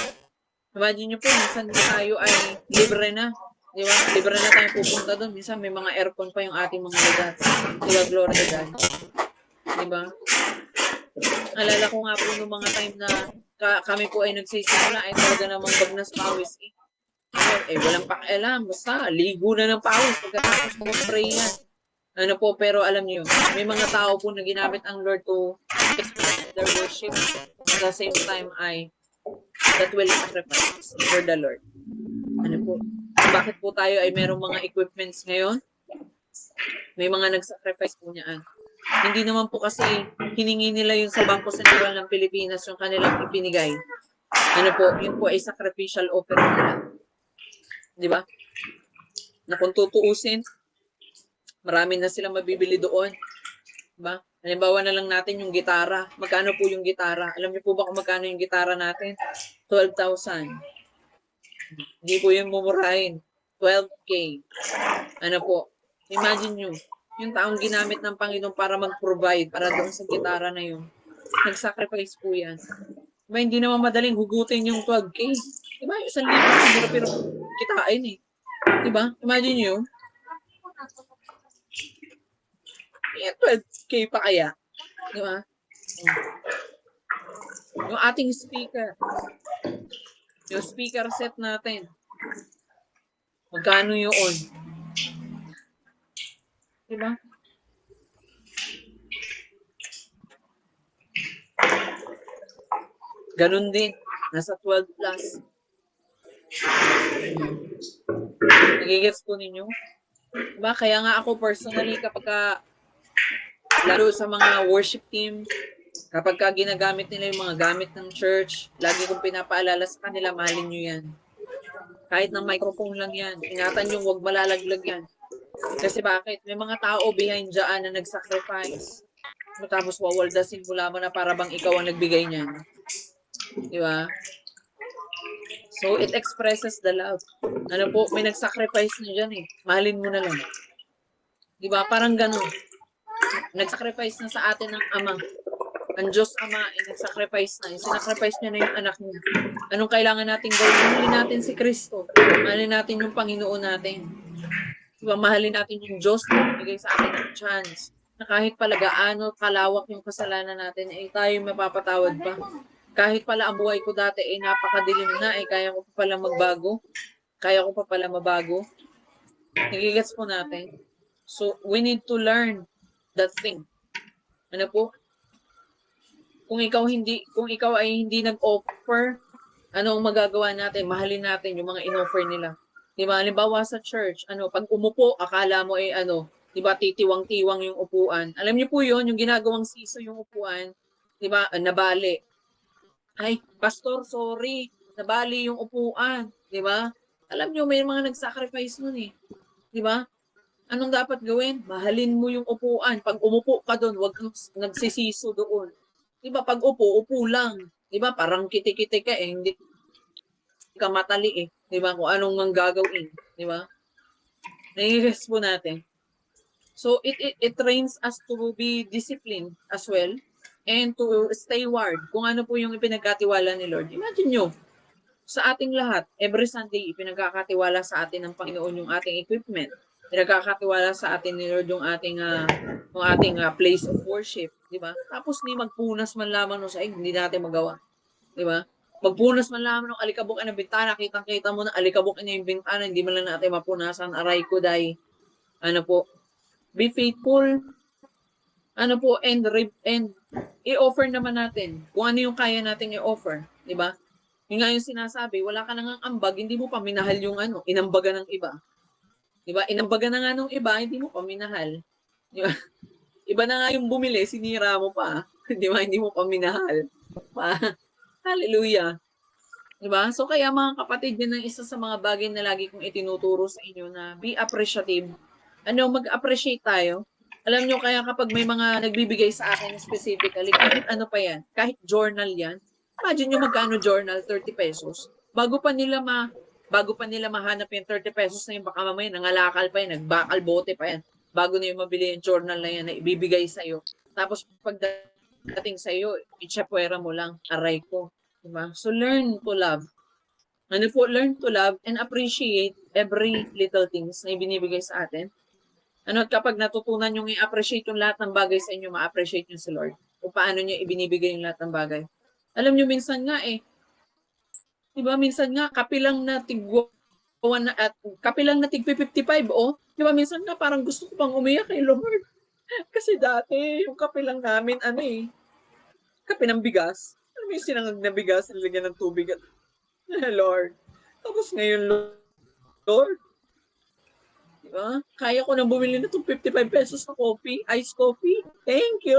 Imagine nyo po, minsan tayo ay libre na. Diba? Libre na tayo pupunta doon. Minsan may mga aircon pa yung ating mga lugar. Diba? Glory to God. Diba? Alala ko nga po nung mga time na kami po ay nagsisimula ay talaga namang bagnas pawis walang pakialam. Basta, ligo na ng pawis pagkatapos mo mag-pray yan. Pero alam niyo, may mga tao po na ginamit ang Lord to express their worship, at the same time ay that will sacrifice for the Lord. Ano po? Bakit po tayo ay merong mga equipments ngayon? May mga nag-sacrifice po niyan. Hindi naman po kasi hiningi nila yun sa Bangko Sentral ng Pilipinas yung kanilang ipinigay. Ano po, yun po ay sacrificial offering nila. Di ba? Na kung tutuusin, marami na silang mabibili doon. Diba? Halimbawa na lang natin yung gitara. Magkano po yung gitara? Alam niyo po ba kung magkano yung gitara natin? 12,000. Hindi po yung mumurahin. 12K. Ano po? Imagine nyo, yung taong ginamit ng Panginoon para mag-provide para doon sa gitara na yun. Nag-sacrifice po yan. Diba, hindi naman madaling hugutin yung 12K. Diba? Isang libo, pero kitain eh. Diba? Imagine nyo. Yeah, 12K pa kaya. Diba? Yung ating speaker. Yung speaker set natin. Magkano yun? Diba? Ganun din. Nasa 12 plus. Nagigets po ninyo? Diba? Kaya nga ako personally kapag lalo sa mga worship team, kapag ginagamit nila yung mga gamit ng church, lagi kong pinapaalala sa kanila, mahalin nyo yan. Kahit ng microphone lang yan. Ingatan yung huwag malalaglag yan. Kasi bakit? May mga tao behind dyan na nag-sacrifice. Tapos wawaldasin mo lamang na para bang ikaw ang nagbigay niyan. Di ba? So, it expresses the love. Ano po, may nag-sacrifice na dyan eh. Mahalin mo na lang. Di ba? Parang ganun. Nag-sacrifice na sa atin ng Ama. Ang Diyos Ama ay nag-sacrifice na. Sinacrifice niya na yung anak niya. Anong kailangan natin gawin? Mahalin natin si Kristo. Mahalin natin yung Panginoon natin. Diba, mahalin natin yung Diyos na bigay sa atin ng chance na kahit pala gaano kalawak yung kasalanan natin, eh tayo mapapatawad pa. Kahit pala ang buhay ko dati ay napakadilim na, eh kaya ko pa pala magbago. Kaya ko pa pala mabago. Nagigets po natin. So, we need to learn that thing. Ano po? Kung ikaw ay hindi nag-offer, ano ang magagawa natin? Mahalin natin yung mga in-offer nila. Diba? Halimbawa sa church, pag umupo, akala mo diba, titiwang-tiwang yung upuan. Alam niyo po yun, yung ginagawang siso yung upuan, diba, nabali. Ay, pastor, sorry, nabali yung upuan. Diba? Alam niyo, may mga nag-sacrifice nun eh. Diba? Anong dapat gawin? Mahalin mo yung upuan. Pag umupo ka doon, huwag kang nagsisiso doon. Diba? Pag upo lang. Diba? Parang kiti-kiti ka eh. Hindi ka matali eh. Diba? Kung anong mang gagawin. Diba? Nai-rest po natin. So, it trains us to be disciplined as well and to stay ward. Kung ano po yung ipinagkatiwala ni Lord. Imagine nyo, sa ating lahat, every Sunday, ipinagkakatiwala sa atin ng Panginoon yung ating equipment. Pinagkakatiwala sa atin ni Lord yung ating place of worship. Diba? Tapos ni magpunas man lamang sa hindi natin magawa. Diba? Magpunas man lamang ng alikabok ng bintana, kitang-kita mo na alikabok na yung bintana, hindi man lang natin mapunasan, aray ko dahil, be faithful, and i-offer naman natin kung ano yung kaya nating i-offer, di ba? Yung nga yung sinasabi, wala ka nang ambag, hindi mo pa minahal yung inambaga ng iba. Di ba? Inambaga na nga ng iba, hindi mo pa minahal. Di ba? Iba na nga yung bumili, sinira mo pa. Di ba? Hindi mo pa minahal. Hallelujah. Diba? So kaya mga kapatid, yun ang isa sa mga bagay na lagi kong itinuturo sa inyo na be appreciative. Mag-appreciate tayo. Alam nyo, kaya kapag may mga nagbibigay sa akin specifically, kahit ano pa yan, kahit journal yan, imagine nyo magkano journal, 30 pesos. Bago pa nila mahanap yung 30 pesos na yun, baka mamaya nangalakal pa yan, nagbakal bote pa yan, bago na yung mabili yung journal na yan na ibibigay sa'yo. Tapos pagdating sa'yo, itsyapwera mo lang, aray ko. Diba? So learn to love. Learn to love and appreciate every little things na ibinibigay sa atin. At kapag natutunan yung i-appreciate yung lahat ng bagay sa inyo, ma-appreciate nyo si Lord. O paano nyo ibinibigay yung lahat ng bagay. Alam nyo, minsan nga diba, minsan nga, kapilang na tig 55, diba, minsan nga parang gusto ko pang umiyak kay Lord. Kasi dati, yung kapilang namin, kape ng bigas. Alam mo yung sinangag na bigas, nilagyan ng tubig at Lord. Tapos ngayon, Lord, di ba? Kaya ko nang bumili na itong 55 pesos na coffee, iced coffee. Thank you.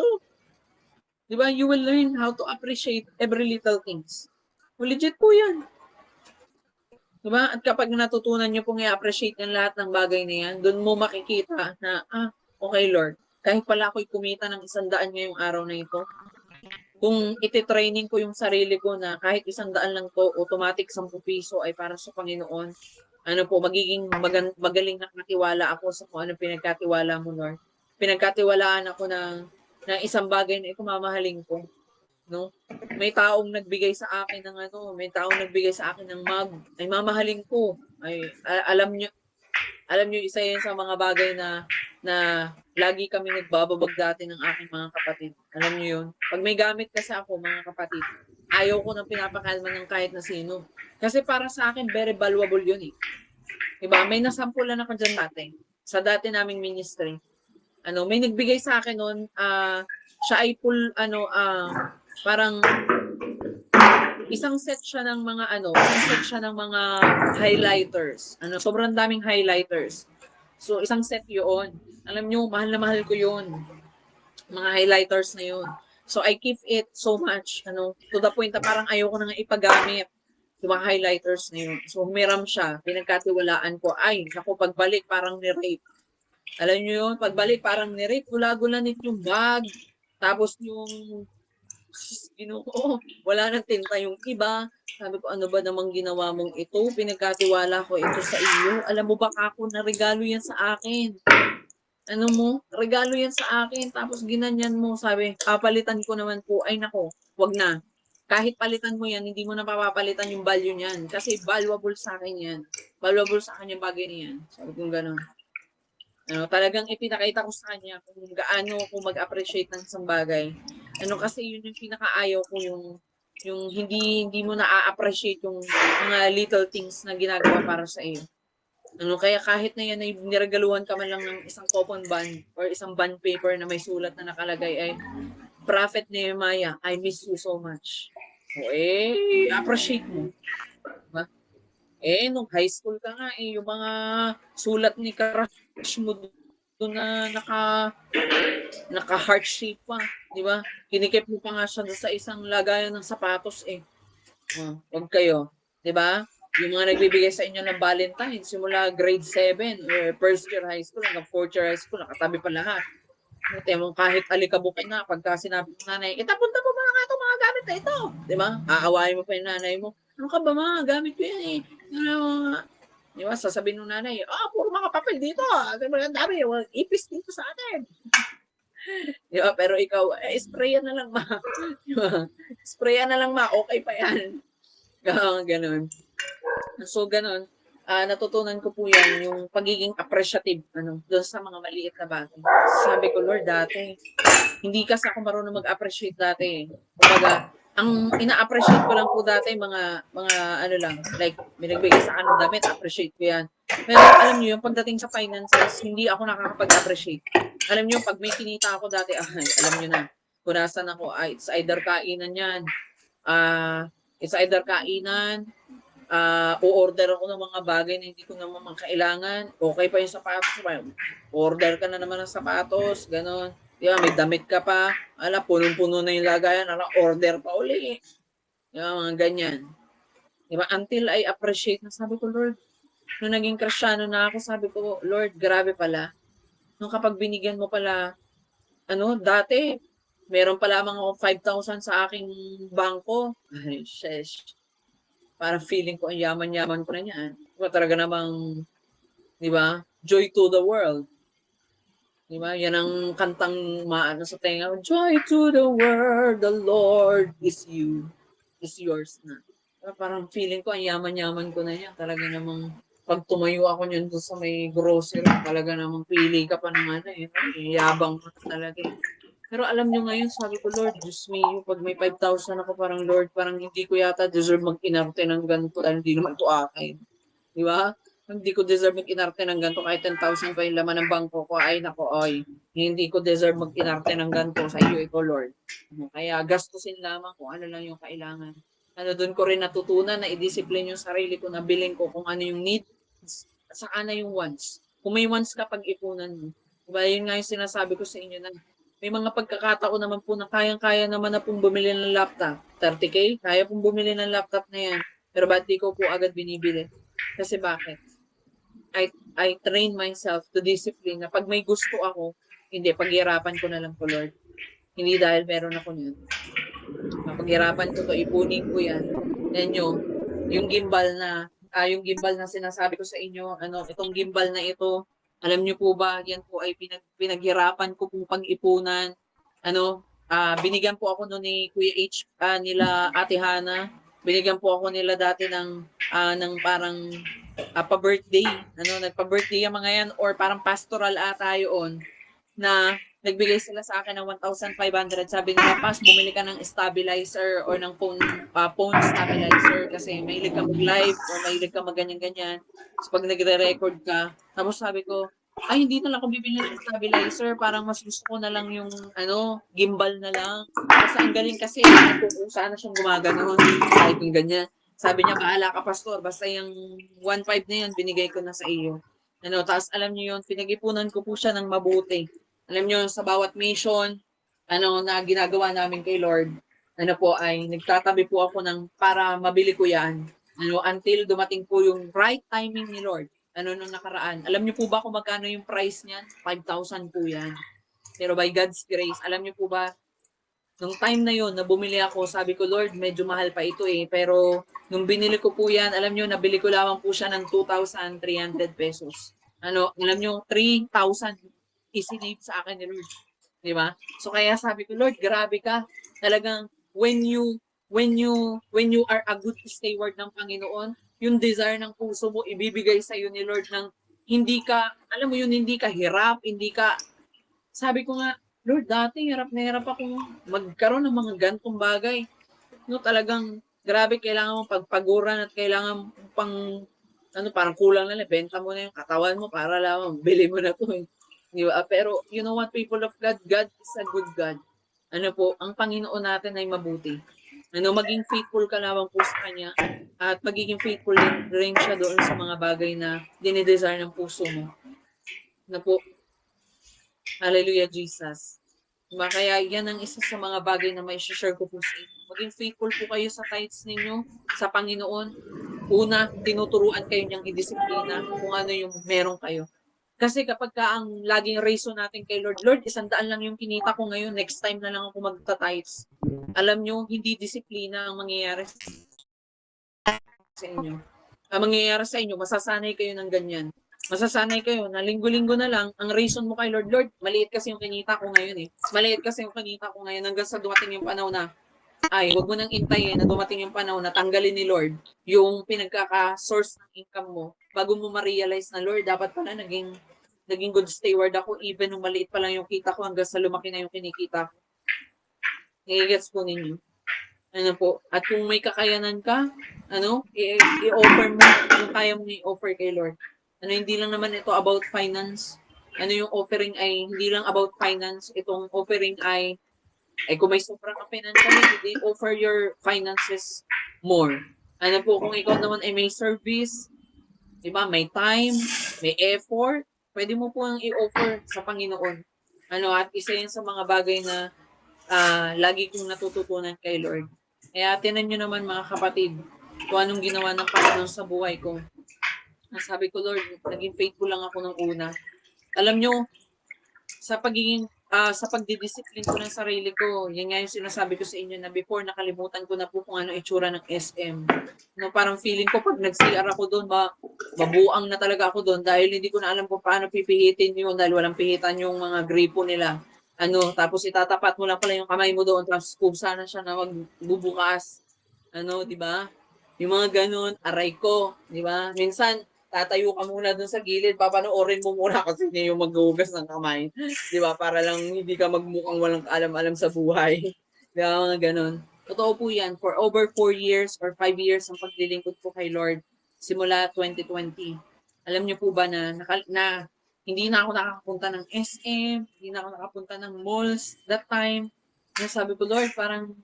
Di ba? You will learn how to appreciate every little things. Legit po yan. Di ba? At kapag natutunan nyo pong i-appreciate yung lahat ng bagay na yan, doon mo makikita na, okay Lord, kahit pala ako'y kumita ng 100 ngayong araw na ito, kung iti-training ko yung sarili ko na kahit 100 lang to, automatic 10 piso ay para sa Panginoon, ano po, magiging magaling na katiwala ako sa kung ano pinagkatiwala mo, Lord. Pinagkatiwalaan ako ng isang bagay na ito mamahalin ko. No? May taong nagbigay sa akin ng may taong nagbigay sa akin ng mug, ay mamahalin ko. Ay alam nyo isa yan sa mga bagay na lagi kami nagbababag dati ng aking mga kapatid. Alam nyo yun? Pag may gamit kasi ako, mga kapatid, ayaw ko nang pinapakalma ng kahit na sino. Kasi para sa akin, very valuable yun eh. Diba? May nasampulan ako dyan dati. Sa dati naming ministry. May nagbigay sa akin noon, siya ay parang isang set siya ng mga highlighters. Sobrang daming highlighters. So isang set 'yon. Alam niyo, mahal na mahal ko 'yon. Mga highlighters na 'yon. So I keep it so much, to the point na parang ayoko na nga ipagamit yung mga highlighters na 'yon. So humiram siya, pinagkatiwalaan ko. Ay, naku, pagbalik parang ni-rape. Alam niyo 'yon, pagbalik parang ni-rape, gula-gulanit yung bag. Tapos yung wala nang tinta yung iba. Sabi ko, ano ba namang ginawa mong ito? Pinagkatiwala ko ito sa iyo. Alam mo ba ako na regalo yan sa akin? Regalo yan sa akin. Tapos ginanyan mo. Sabi, papalitan ko naman po. Ay nako, wag na. Kahit palitan mo yan, hindi mo na papapalitan yung value niyan. Kasi valuable sa akin yan. Valuable sa akin yung bagay niyan. Sabi ko gano'n. Talagang ipinakita ko sa kanya kung gaano ko mag-appreciate ng isang bagay. Kasi yun yung pinakaayaw ko, yung hindi mo na-appreciate yung mga little things na ginagawa para sa iyo. Kaya kahit na yan ay niregaluhan ka man lang ng isang coupon bond or isang bond paper na may sulat na nakalagay ay, Prophet Nehemiah, I miss you so much. Appreciate mo. Diba? Nung high school ka nga, yung mga sulat ni crush mo doon na naka heart shape pa, di ba? Kinikip mo pa nga siya sa isang lagayan ng sapatos wag kayo, di ba? Yung mga nagbibigay sa inyo ng Valentine, simula grade 7 or first year high school hanggang fourth year high school, nakatabi pa lahat. Kahit alikabukin na, pagka sinabi ng nanay, itapunta mo ba nga itong mga gamit na ito? Di ba? Aawain mo pa yung nanay mo. Ano ka ba mga gamit ko yan eh? Di ba? Sasabihin ng nanay, puro mga papel dito. Ang dami, ipis dito sa atin. Di ba? Pero ikaw, sprayan na lang ma. Di ba? Sprayan na lang ma, okay pa yan. Ganon. So, ganon. Natutunan ko po yan, yung pagiging appreciative, doon sa mga maliit na bagay. Sabi ko, Lord, dati, hindi kasi ako marunong mag-appreciate dati. Kumbaga, ang ina-appreciate ko lang po dati, mga like, binagbigay sa akin ng damit, appreciate ko yan. Pero alam niyo, yung pagdating sa finances, hindi ako nakakapag-appreciate. Alam niyo, pag may kinita ako dati, alam niyo na, kung nasan ako, it's either kainan yan, o-order ako ng mga bagay na hindi ko naman kailangan. Okay pa yung sapatos. Order ka na naman ng sapatos. Ganon. Diba, may damit ka pa. Punong-puno na yung lagayan. Order pa uli. Diba, mga ganyan. Diba, until I appreciate na sabi ko, Lord, nung naging Kristiyano na ako, sabi ko, Lord, grabe pala. Nung kapag binigyan mo pala, dati, meron pa lamang ako 5,000 sa aking bangko. Ay, sheesh. Parang feeling ko, ang yaman-yaman ko na yan. Diba, talaga namang, di ba, joy to the world. Di ba, yan ang kantang maano sa tenga. Joy to the world, the Lord is yours na. Diba, parang feeling ko, ang yaman-yaman ko na yan. Talaga namang, pag tumayo ako niyan doon sa may grocery, talaga namang pili ka pa ng yabang mo talaga. Pero alam nyo ngayon, sabi ko, Lord, Diyos me, pag may 5,000 ako, parang Lord, parang hindi ko yata deserve mag-inarte ng ganito dahil hindi naman ito akin. Di ba? Hindi ko deserve mag-inarte ng ganito kahit 10,000 pa yung laman ng bangko ko. Ay, nako, oy. Hindi ko deserve mag-inarte ng ganito sa iyo ito, Lord. Kaya gastusin lamang kung ano lang yung kailangan. Doon ko rin natutunan na i-discipline yung sarili ko na bilhin ko kung ano yung needs at saka na yung wants. Kung may wants ka, pag-ipunan mo. Diba, yun nga yung sinasabi ko sa inyo na may mga pagkakataon naman po na kayang-kaya naman na pong bumili ng laptop. 30K, kaya pong bumili ng laptop na yan. Pero ba't di ko po agad binibili? Kasi bakit? I train myself to discipline na pag may gusto ako, hindi, paghirapan ko na lang po, Lord. Hindi dahil meron ako niyan. Paghirapan ko to, ipunin ko yan. Yan yung gimbal na, yung gimbal na sinasabi ko sa inyo, itong gimbal na ito, alam niyo po ba, yan po ay pinaghirapan ko pong pag-ipunan. Binigyan po ako noon ni Kuya H, nila Ate Hana. Binigyan po ako nila dati ng parang pa-birthday. Nagpa-birthday yung mga yan or parang pastoral ata yun na nagbigay sila sa akin ng 1,500. Sabi nila, Pas, bumili ka ng stabilizer or ng phone stabilizer kasi mahilig ka mag-live or mahilig ka mag-ganyan-ganyan. So, pag nagre-record ka, tapos sabi ko, ay, hindi na lang ako bibili ng stabilizer. Parang mas gusto ko na lang yung, gimbal na lang. Kasi ang galing kasi, kung saan na siyang gumagano. Sabi ko ganyan. Sabi niya, bahala ka, pastor. Basta yung 1,500 na yun, binigay ko na sa iyo. Tapos alam niyo yun, pinag-ipunan ko po siya ng mabuti. Alam niyo, sa bawat mission, na ginagawa namin kay Lord, ay nagtatabi po ako para mabili ko yan. Until dumating po yung right timing ni Lord. Nung nakaraan. Alam niyo po ba kung magkano yung price niyan? 5,000 po yan. Pero by God's grace, alam niyo po ba, nung time na yun, na bumili ako, sabi ko, Lord, medyo mahal pa ito eh. Pero nung binili ko po yan, alam niyo, nabili ko lamang po siya ng 2,300 pesos. Alam niyo, 3,000 isinave sa akin ni Lord. Di ba? So kaya sabi ko, Lord, grabe ka. Talagang when you are a good steward ng Panginoon, yung desire ng puso mo ibibigay sa iyo ni Lord ng hindi ka, alam mo yun, hindi ka hirap, hindi ka, sabi ko nga, Lord, dati hirap na hirap akong magkaroon ng mga gantong bagay. Talagang grabe, kailangan mo pagpaguran at kailangan pang, parang kulang na lang, benta mo na yung katawan mo para lang, bili mo na to eh. Di ba? Pero you know what, people of God, God is a good God. Ang Panginoon natin ay mabuti. Maging faithful ka lamang po sa Kanya at magiging faithful rin siya doon sa mga bagay na dinidesire ng puso mo. Hallelujah, Jesus. Kaya yan ang isa sa mga bagay na may share ko po sa inyo. Maging faithful po kayo sa tithes ninyo sa Panginoon. Una, tinuturuan kayo niyang idisiplina kung ano yung meron kayo. Kasi kapag ang laging reason natin kay Lord, Lord, 100 lang yung kinita ko ngayon, next time na lang ako magta-tithes. Alam nyo, hindi disiplina ang mangyayari sa inyo. Ang mangyayari sa inyo, masasanay kayo ng ganyan. Masasanay kayo na linggo-linggo na lang, ang reason mo kay Lord, Lord, maliit kasi yung kinita ko ngayon eh. Maliit kasi yung kinita ko ngayon hanggang sa dumating yung panahon na, ay, wag mo nang intayin na dumating yung panahon na tanggalin ni Lord yung pinagkaka-source ng income mo bago mo ma-realize na, Lord, dapat pala naging good steward ako even nung maliit pa lang yung kita ko hanggang sa lumaki na yung kinikita ko. I-gets po ninyo. At kung may kakayanan ka, i-offer mo yung kaya mo i-offer kay Lord. Hindi lang naman ito about finance. Yung offering ay hindi lang about finance. Itong offering ay kung may sobrang ka financially, hindi offer your finances more. Kung ikaw naman ay may service, diba, may time, may effort, pwede mo po ang i-offer sa Panginoon. At isa yan sa mga bagay na lagi kong natututunan kay Lord. Kaya tinan nyo naman mga kapatid, kung anong ginawa ng Panginoon sa buhay ko. Sabi ko, Lord, naging faithful lang ako nung una. Alam nyo, sa pagdidisiplin ko ng sarili ko, yan nga yung sinasabi ko sa inyo na before nakalimutan ko na po kung ano itsura ng SM. Parang feeling ko pag nag-CR ako doon, mabuang na talaga ako doon dahil hindi ko na alam kung paano pipihitin yun dahil walang pihitan yung mga gripo nila. Tapos itatapat mo lang pala yung kamay mo doon tapos kubsa na siya na magbubukas. Di ba? Yung mga ganun, aray ko, di ba? Minsan, tatayo ka muna dun sa gilid, papanoorin mo muna kasi niya yung maghugas ng kamay. Di ba? Para lang hindi ka magmukhang walang alam-alam sa buhay. Di ba? Mga ganun. Totoo po yan. For over 4 years or 5 years ang paglilingkod ko kay Lord simula 2020. Alam niyo po ba na Hindi na ako nakakapunta ng SM, hindi na ako nakapunta ng malls that time. Sabi ko, Lord, parang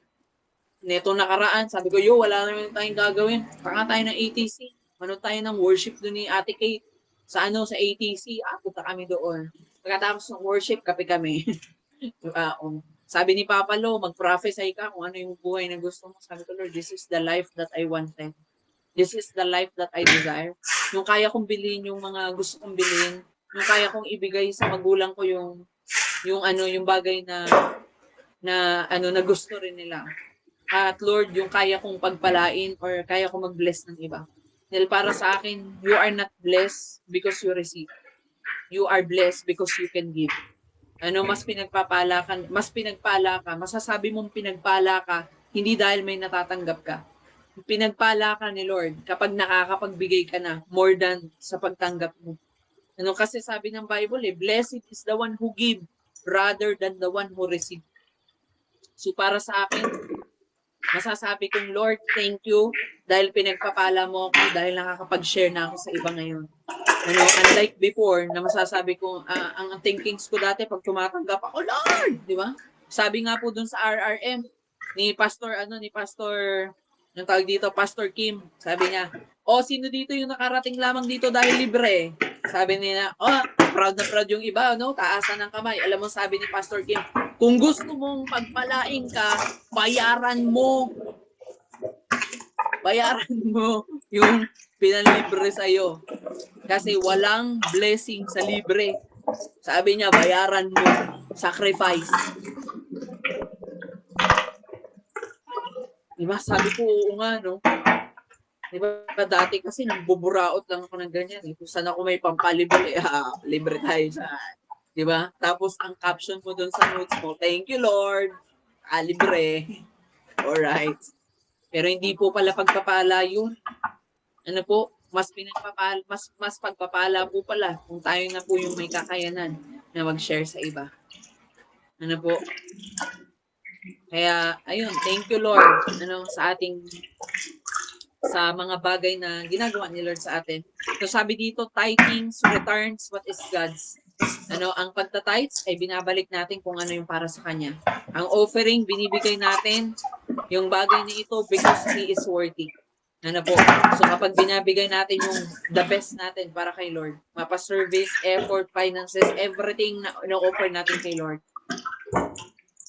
neto nakaraan, sabi ko, wala naman tayong gagawin. Parang tayo ng ATC. Manood tayo ng worship doon ni Ate Kate sa ATC. Punta kami doon. Pagkatapos ng worship, kape kami. Sabi ni Papa Lo, mag-prophesy ka kung ano yung buhay na gusto mo. Sabi ko, Lord, this is the life that I wanted. This is the life that I desire. Yung kaya kong bilhin yung mga gusto kong bilhin, yung kaya kong ibigay sa magulang ko yung bagay na gusto rin nila. At Lord, yung kaya kong pagpalain or kaya kong mag-bless ng iba. Dahil para sa akin, you are not blessed because you receive. You are blessed because you can give. Mas pinagpala ka, masasabi mong pinagpala ka, hindi dahil may natatanggap ka. Pinagpala ka ni Lord kapag nakakapagbigay ka na more than sa pagtanggap mo. Kasi sabi ng Bible, blessed is the one who give rather than the one who receive. So para sa akin, masasabi kong, Lord, thank you dahil pinagpapala mo ako, dahil nakakapag-share na ako sa iba ngayon. Unlike before, na masasabi ko, ang thinkings ko dati, pag tumatanggap ako, Lord! Di ba? Sabi nga po dun sa RRM, ni Pastor, yung tawag dito, Pastor Kim, sabi niya, sino dito yung nakarating lamang dito dahil libre? Sabi niya, proud na proud yung iba, taasan ng kamay. Alam mo, sabi ni Pastor Kim, kung gusto mong pagpalain ka, bayaran mo yung pinalibre sa'yo. Kasi walang blessing sa libre. Sabi niya, bayaran mo. Sacrifice. Diba? Sabi ko, oo nga, no? Diba, dati kasi nagbuburaot lang ako ng ganyan. Kung saan ako may pampalibre, libre tayo sa... Diba? Tapos, ang caption mo dun sa notes mo, thank you, Lord. Libre. Alright. Pero hindi po pala pagpapala yun. Mas pagpapala po pala kung tayo na po yung may kakayanan na mag-share sa iba. Kaya, ayun, thank you, Lord, sa mga bagay na ginagawa ni Lord sa atin. So, sabi dito, tithings, returns, what is God's? Ang pagta-tithes ay binabalik natin kung ano yung para sa Kanya. Ang offering, binibigay natin yung bagay na ito because He is worthy. So kapag binabigay natin yung the best natin para kay Lord, mapa-service, effort, finances, everything na offer natin kay Lord,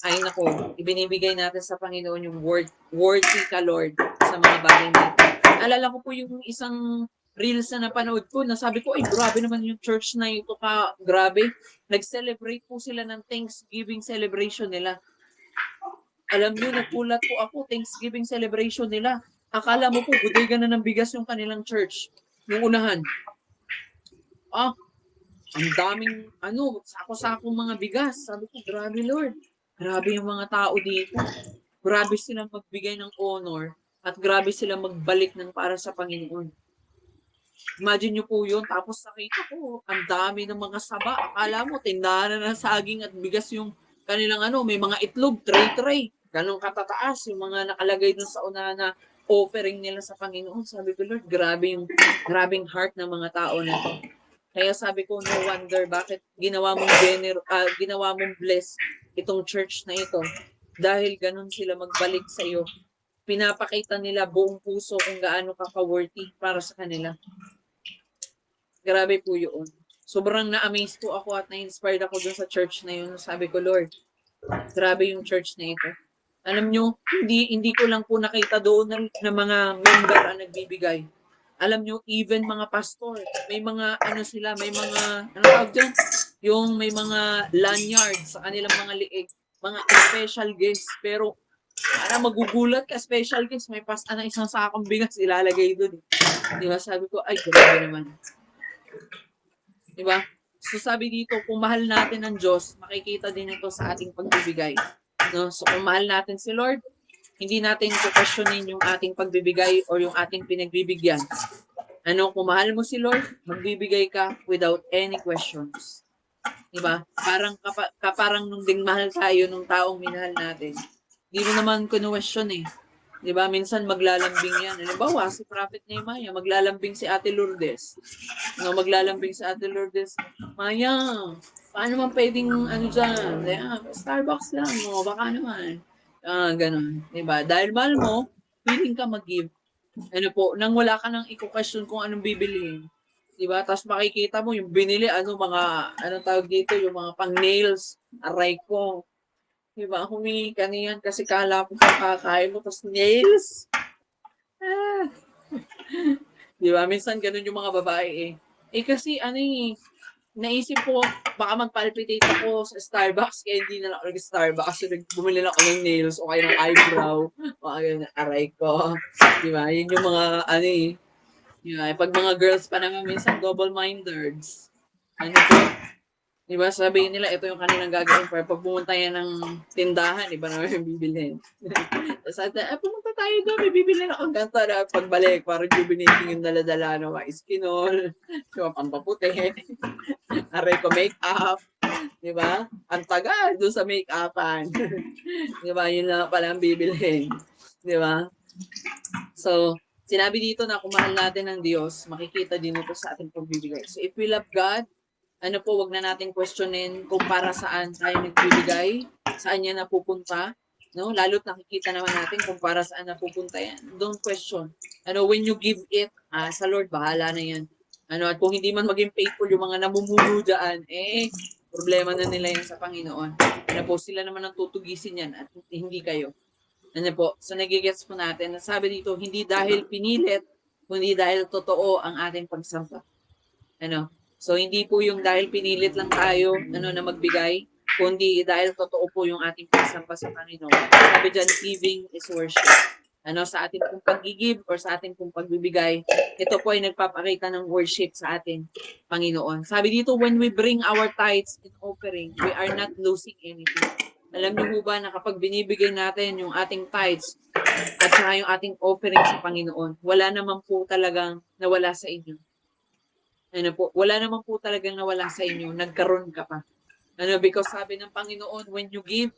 ay nako, ibinibigay natin sa Panginoon yung worthy ka, Lord, sa mga bagay natin. Alala ko po yung isang reels na napanood ko, na sabi ko, ay grabe naman yung church na ito ka, grabe. Nag-celebrate po sila ng Thanksgiving celebration nila. Alam nyo, nagpulat po ako, Thanksgiving celebration nila. Akala mo po, budigan na ng bigas yung kanilang church. Yung unahan. Ang daming, sako-sakong mga bigas. Sabi ko, grabe Lord. Grabe yung mga tao dito. Grabe silang magbigay ng honor at grabe silang magbalik ng para sa Panginoon. Imagine nyo po yun. Tapos nakita ko, ang dami ng mga saba. Akala mo, tindahan na ng saging at bigas yung kanilang may mga itlog, tray-tray. Ganong katataas yung mga nakalagay dun sa una na offering nila sa Panginoon. Sabi ko, Lord, grabing heart ng mga tao na to. Kaya sabi ko, no wonder bakit ginawa mong bless itong church na ito. Dahil ganun sila magbalik sa iyo. Pinapakita nila buong puso kung gaano ka-worthy para sa kanila. Grabe po yun. Sobrang na-amaze po ako at na-inspired ako dun sa church na yun. Sabi ko, Lord, grabe yung church na ito. Alam nyo, hindi ko lang po nakita doon na mga member ang nagbibigay. Alam nyo, even mga pastor, may mga may mga, tawag dyan? Yung may mga lanyards sa kanilang mga liig, mga special guests. Pero, magugulat ka, special guest, may isang sakong bigas ilalagay doon. Diba? Sabi ko, ay, grabe naman. Diba? So sabi dito, kung mahal natin ang Diyos, makikita din ito sa ating pagbibigay. No? So kung mahal natin si Lord, hindi natin questionin yung ating pagbibigay or yung ating pinagbibigyan. Kung mahal mo si Lord, magbibigay ka without any questions. Diba? Parang nung ding mahal tayo nung taong minahal natin. Hindi mo naman question Di ba? Minsan maglalambing yan. Halimbawa, si Prophet Nehemiah, maglalambing si Ate Lourdes. No, maglalambing si Ate Lourdes. Maya, paano man pwedeng ano dyan? Starbucks lang, no? Baka naman. Ganun. Diba? Dahil mahal mo, feeling ka mag-give. Ano po, nang wala ka nang i-question kung anong bibilihin. Diba? Tapos makikita mo yung binili, anong tawag dito, yung mga pang-nails, aray ko. Diba? Humingi ka niyan kasi kala ko kakain mo, tapos nails. Ah. Diba? Minsan ganun yung mga babae eh. Kasi naisip ko, baka mag-palpitate ako sa Starbucks, kaya hindi na ako nag-Starbucks. So, bumili na ako ng nails o kaya ng eyebrow. O kaya ng aray ko. Diba? Yun yung mga, pag mga girls pa naman, minsan double-mindeds. Ano po? Diba, sabihin nila, ito yung kanilang gagawin. Pero pag pumunta yan ng tindahan, iba naman yung bibilhin. Tapos pumunta tayo doon, may bibilhin ako ganito na pagbalik, parang jubilating yung daladala ng mga iskinol, yung pampaputi, aray ko make-up, diba? Ang tagal doon sa make-upan. Diba, yun lang pala ang bibilhin. Diba? So, sinabi dito na kung mahal natin ng Diyos, makikita din ito sa ating pagbibigay. So, if we love God, wag na natin questionin kung para saan tayo nagbibigay, saan yan napupunta, no? Lalo't nakikita naman natin kung para saan napupunta yan. Don't question. When you give it, sa Lord, bahala na yan. At kung hindi man maging faithful yung mga namumuno dyan, problema na nila yan sa Panginoon. Sila naman ang tutugisin yan at hindi kayo. So nagigets po natin. Sabi dito, hindi dahil pinilit, kundi dahil totoo ang ating pagsampa. So, hindi po yung dahil pinilit lang tayo na magbigay, kundi dahil totoo po yung ating pagsampa sa Panginoon. Sabi dyan, giving is worship. Sa ating pong pag-give or sa ating pong pagbibigay, ito po ay nagpapakita ng worship sa ating Panginoon. Sabi dito, when we bring our tithes in offering, we are not losing anything. Alam niyo ba na kapag binibigay natin yung ating tithes at saka yung ating offering sa Panginoon, wala naman po talagang nawala sa inyo. Wala naman po talagang nawala sa inyo, nagkaroon ka pa. Because sabi ng Panginoon, when you give,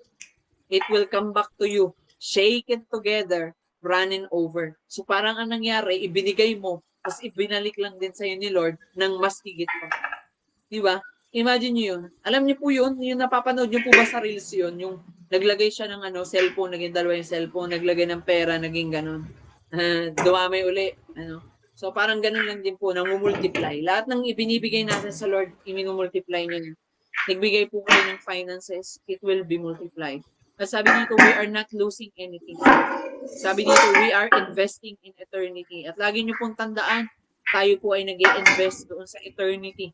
it will come back to you, shaken together, running over. So parang ang nangyari, ibinigay mo, tapos ibinalik lang din sa'yo ni Lord ng mas higit pa. Diba? Imagine nyo yun. Alam niyo po yun, yung napapanood niyo po ba sa Reels yun, yung naglagay siya ng cellphone, naging dalawa yung cellphone, naglagay ng pera, naging ganun. Dumamay uli. So, parang ganun lang din po, nangumultiply. Lahat ng ibinibigay natin sa Lord, iminumultiply niya. Nagbigay po kayo ng finances, it will be multiplied. At sabi dito, we are not losing anything. Sabi dito, we are investing in eternity. At lagi niyo pong tandaan, tayo po ay nag-i-invest doon sa eternity.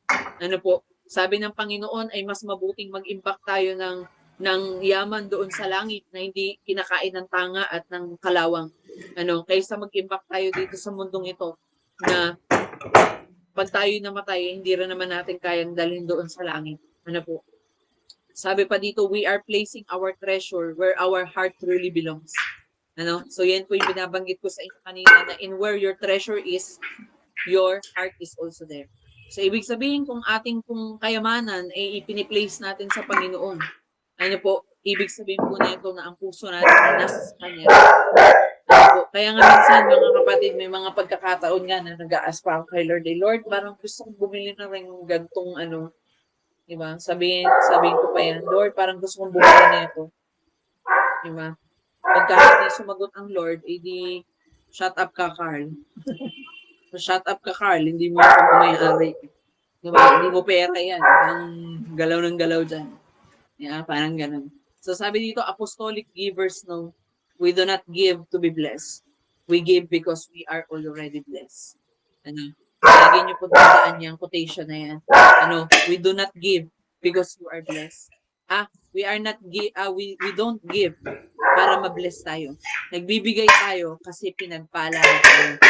Sabi ng Panginoon ay mas mabuting mag-impact tayo ng yaman doon sa langit na hindi kinakain ng tanga at ng kalawang. Kaysa mag-impact tayo dito sa mundong ito na pag tayo namatay, hindi rin naman natin kayang dalhin doon sa langit. Sabi pa dito, we are placing our treasure where our heart truly belongs. So yan po yung binabanggit ko sa inyo kanina na in where your treasure is, your heart is also there. So ibig sabihin kung ating pong kayamanan ay ipiniplace natin sa Panginoon. Ibig sabihin po na ito na ang puso natin ay nasa sa Kanya. Kaya nga minsan mga kapatid, may mga pagkakataon nga na nag-a-ask pa ako kay Lord. Lord, parang gusto kong bumili na rin ng gantong diba? Sabihin ko pa yan, Lord, parang gusto kong bumili na ito. Diba? Pagka hindi sumagot ang Lord, di shut up ka, Carl. So, shut up ka, Carl. Hindi mo yung may-ari. Diba? Hindi mo pera yan. Ang galaw ng galaw dyan. Parang ganun. So, sabi dito, apostolic givers know, we do not give to be blessed. We give because we are already blessed. Lagi niyo po tandaan yung quotation na yan. We do not give because you are blessed. We don't give para ma-bless tayo. Nagbibigay tayo kasi pinagpala tayo.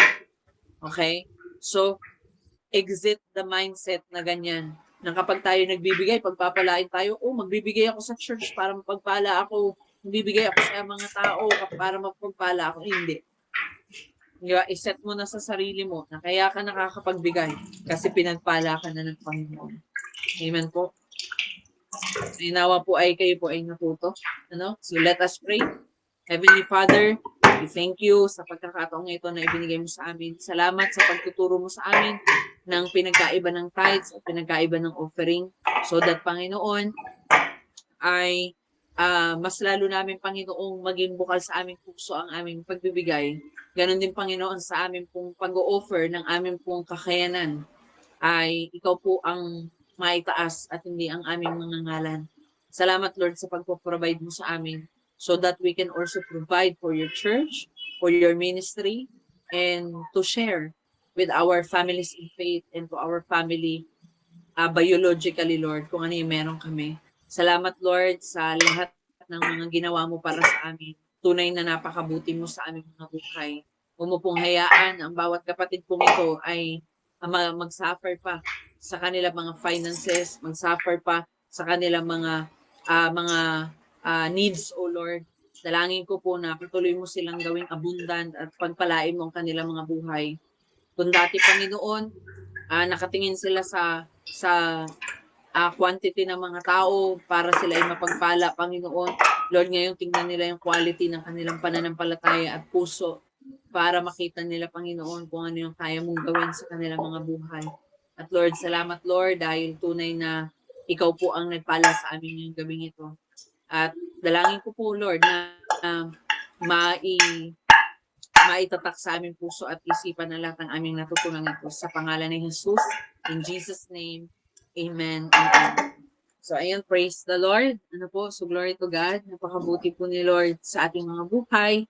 Okay? So, exit the mindset na ganyan. Na kapag tayo nagbibigay, pagpapalain tayo, magbibigay ako sa church para mapagpala ako. Magbibigay ako sa mga tao para mapagpala ako. Hindi. Diba? Iset mo na sa sarili mo na kaya ka nakakapagbigay kasi pinagpala ka na ng Panginoon. Amen po. Inawa po ay kayo po ay natuto. So let us pray. Heavenly Father, We thank you sa pagkakataong ito na ibinigay mo sa amin. Salamat sa pagtuturo mo sa amin ng pinagkaiba ng tithes at pinagkaiba ng offering so that, Panginoon, ay mas lalo namin, Panginoong, maging bukal sa aming puso ang aming pagbibigay. Ganon din, Panginoon, sa aming pong pag-o-offer ng aming pong kakayanan ay ikaw po ang maitaas at hindi ang aming mga ngalan. Salamat, Lord, sa pagpo-provide mo sa amin so that we can also provide for your church, for your ministry, and to share with our families in faith and to our family biologically, Lord, kung ano yung meron kami. Salamat, Lord, sa lahat ng mga ginawa mo para sa amin. Tunay na napakabuti mo sa aming mga buhay. Huwag mo pong hayaan ang bawat kapatid kong ito ay mag-suffer pa sa kanilang mga finances, mag-suffer pa sa kanilang mga needs, O Lord. Dalangin ko po na patuloy mo silang gawing abundant at pagpalain mo ang kanilang mga buhay. Kung dati, Panginoon, nakatingin sila sa quantity ng mga tao para sila ay mapagpala, Panginoon. Lord, ngayon tingnan nila yung quality ng kanilang pananampalataya at puso para makita nila, Panginoon, kung ano yung kaya mong gawin sa kanilang mga buhay. At Lord, salamat, Lord, dahil tunay na ikaw po ang nagpala sa amin yung gabing ito. At dalangin ko po, Lord, na maitatak sa aming puso at isipan na lahat ng aming natutunan ito sa pangalan ni Jesus. In Jesus' name, amen and amen. So, ayun, praise the Lord. So glory to God. Napakabuti po ni Lord sa ating mga buhay.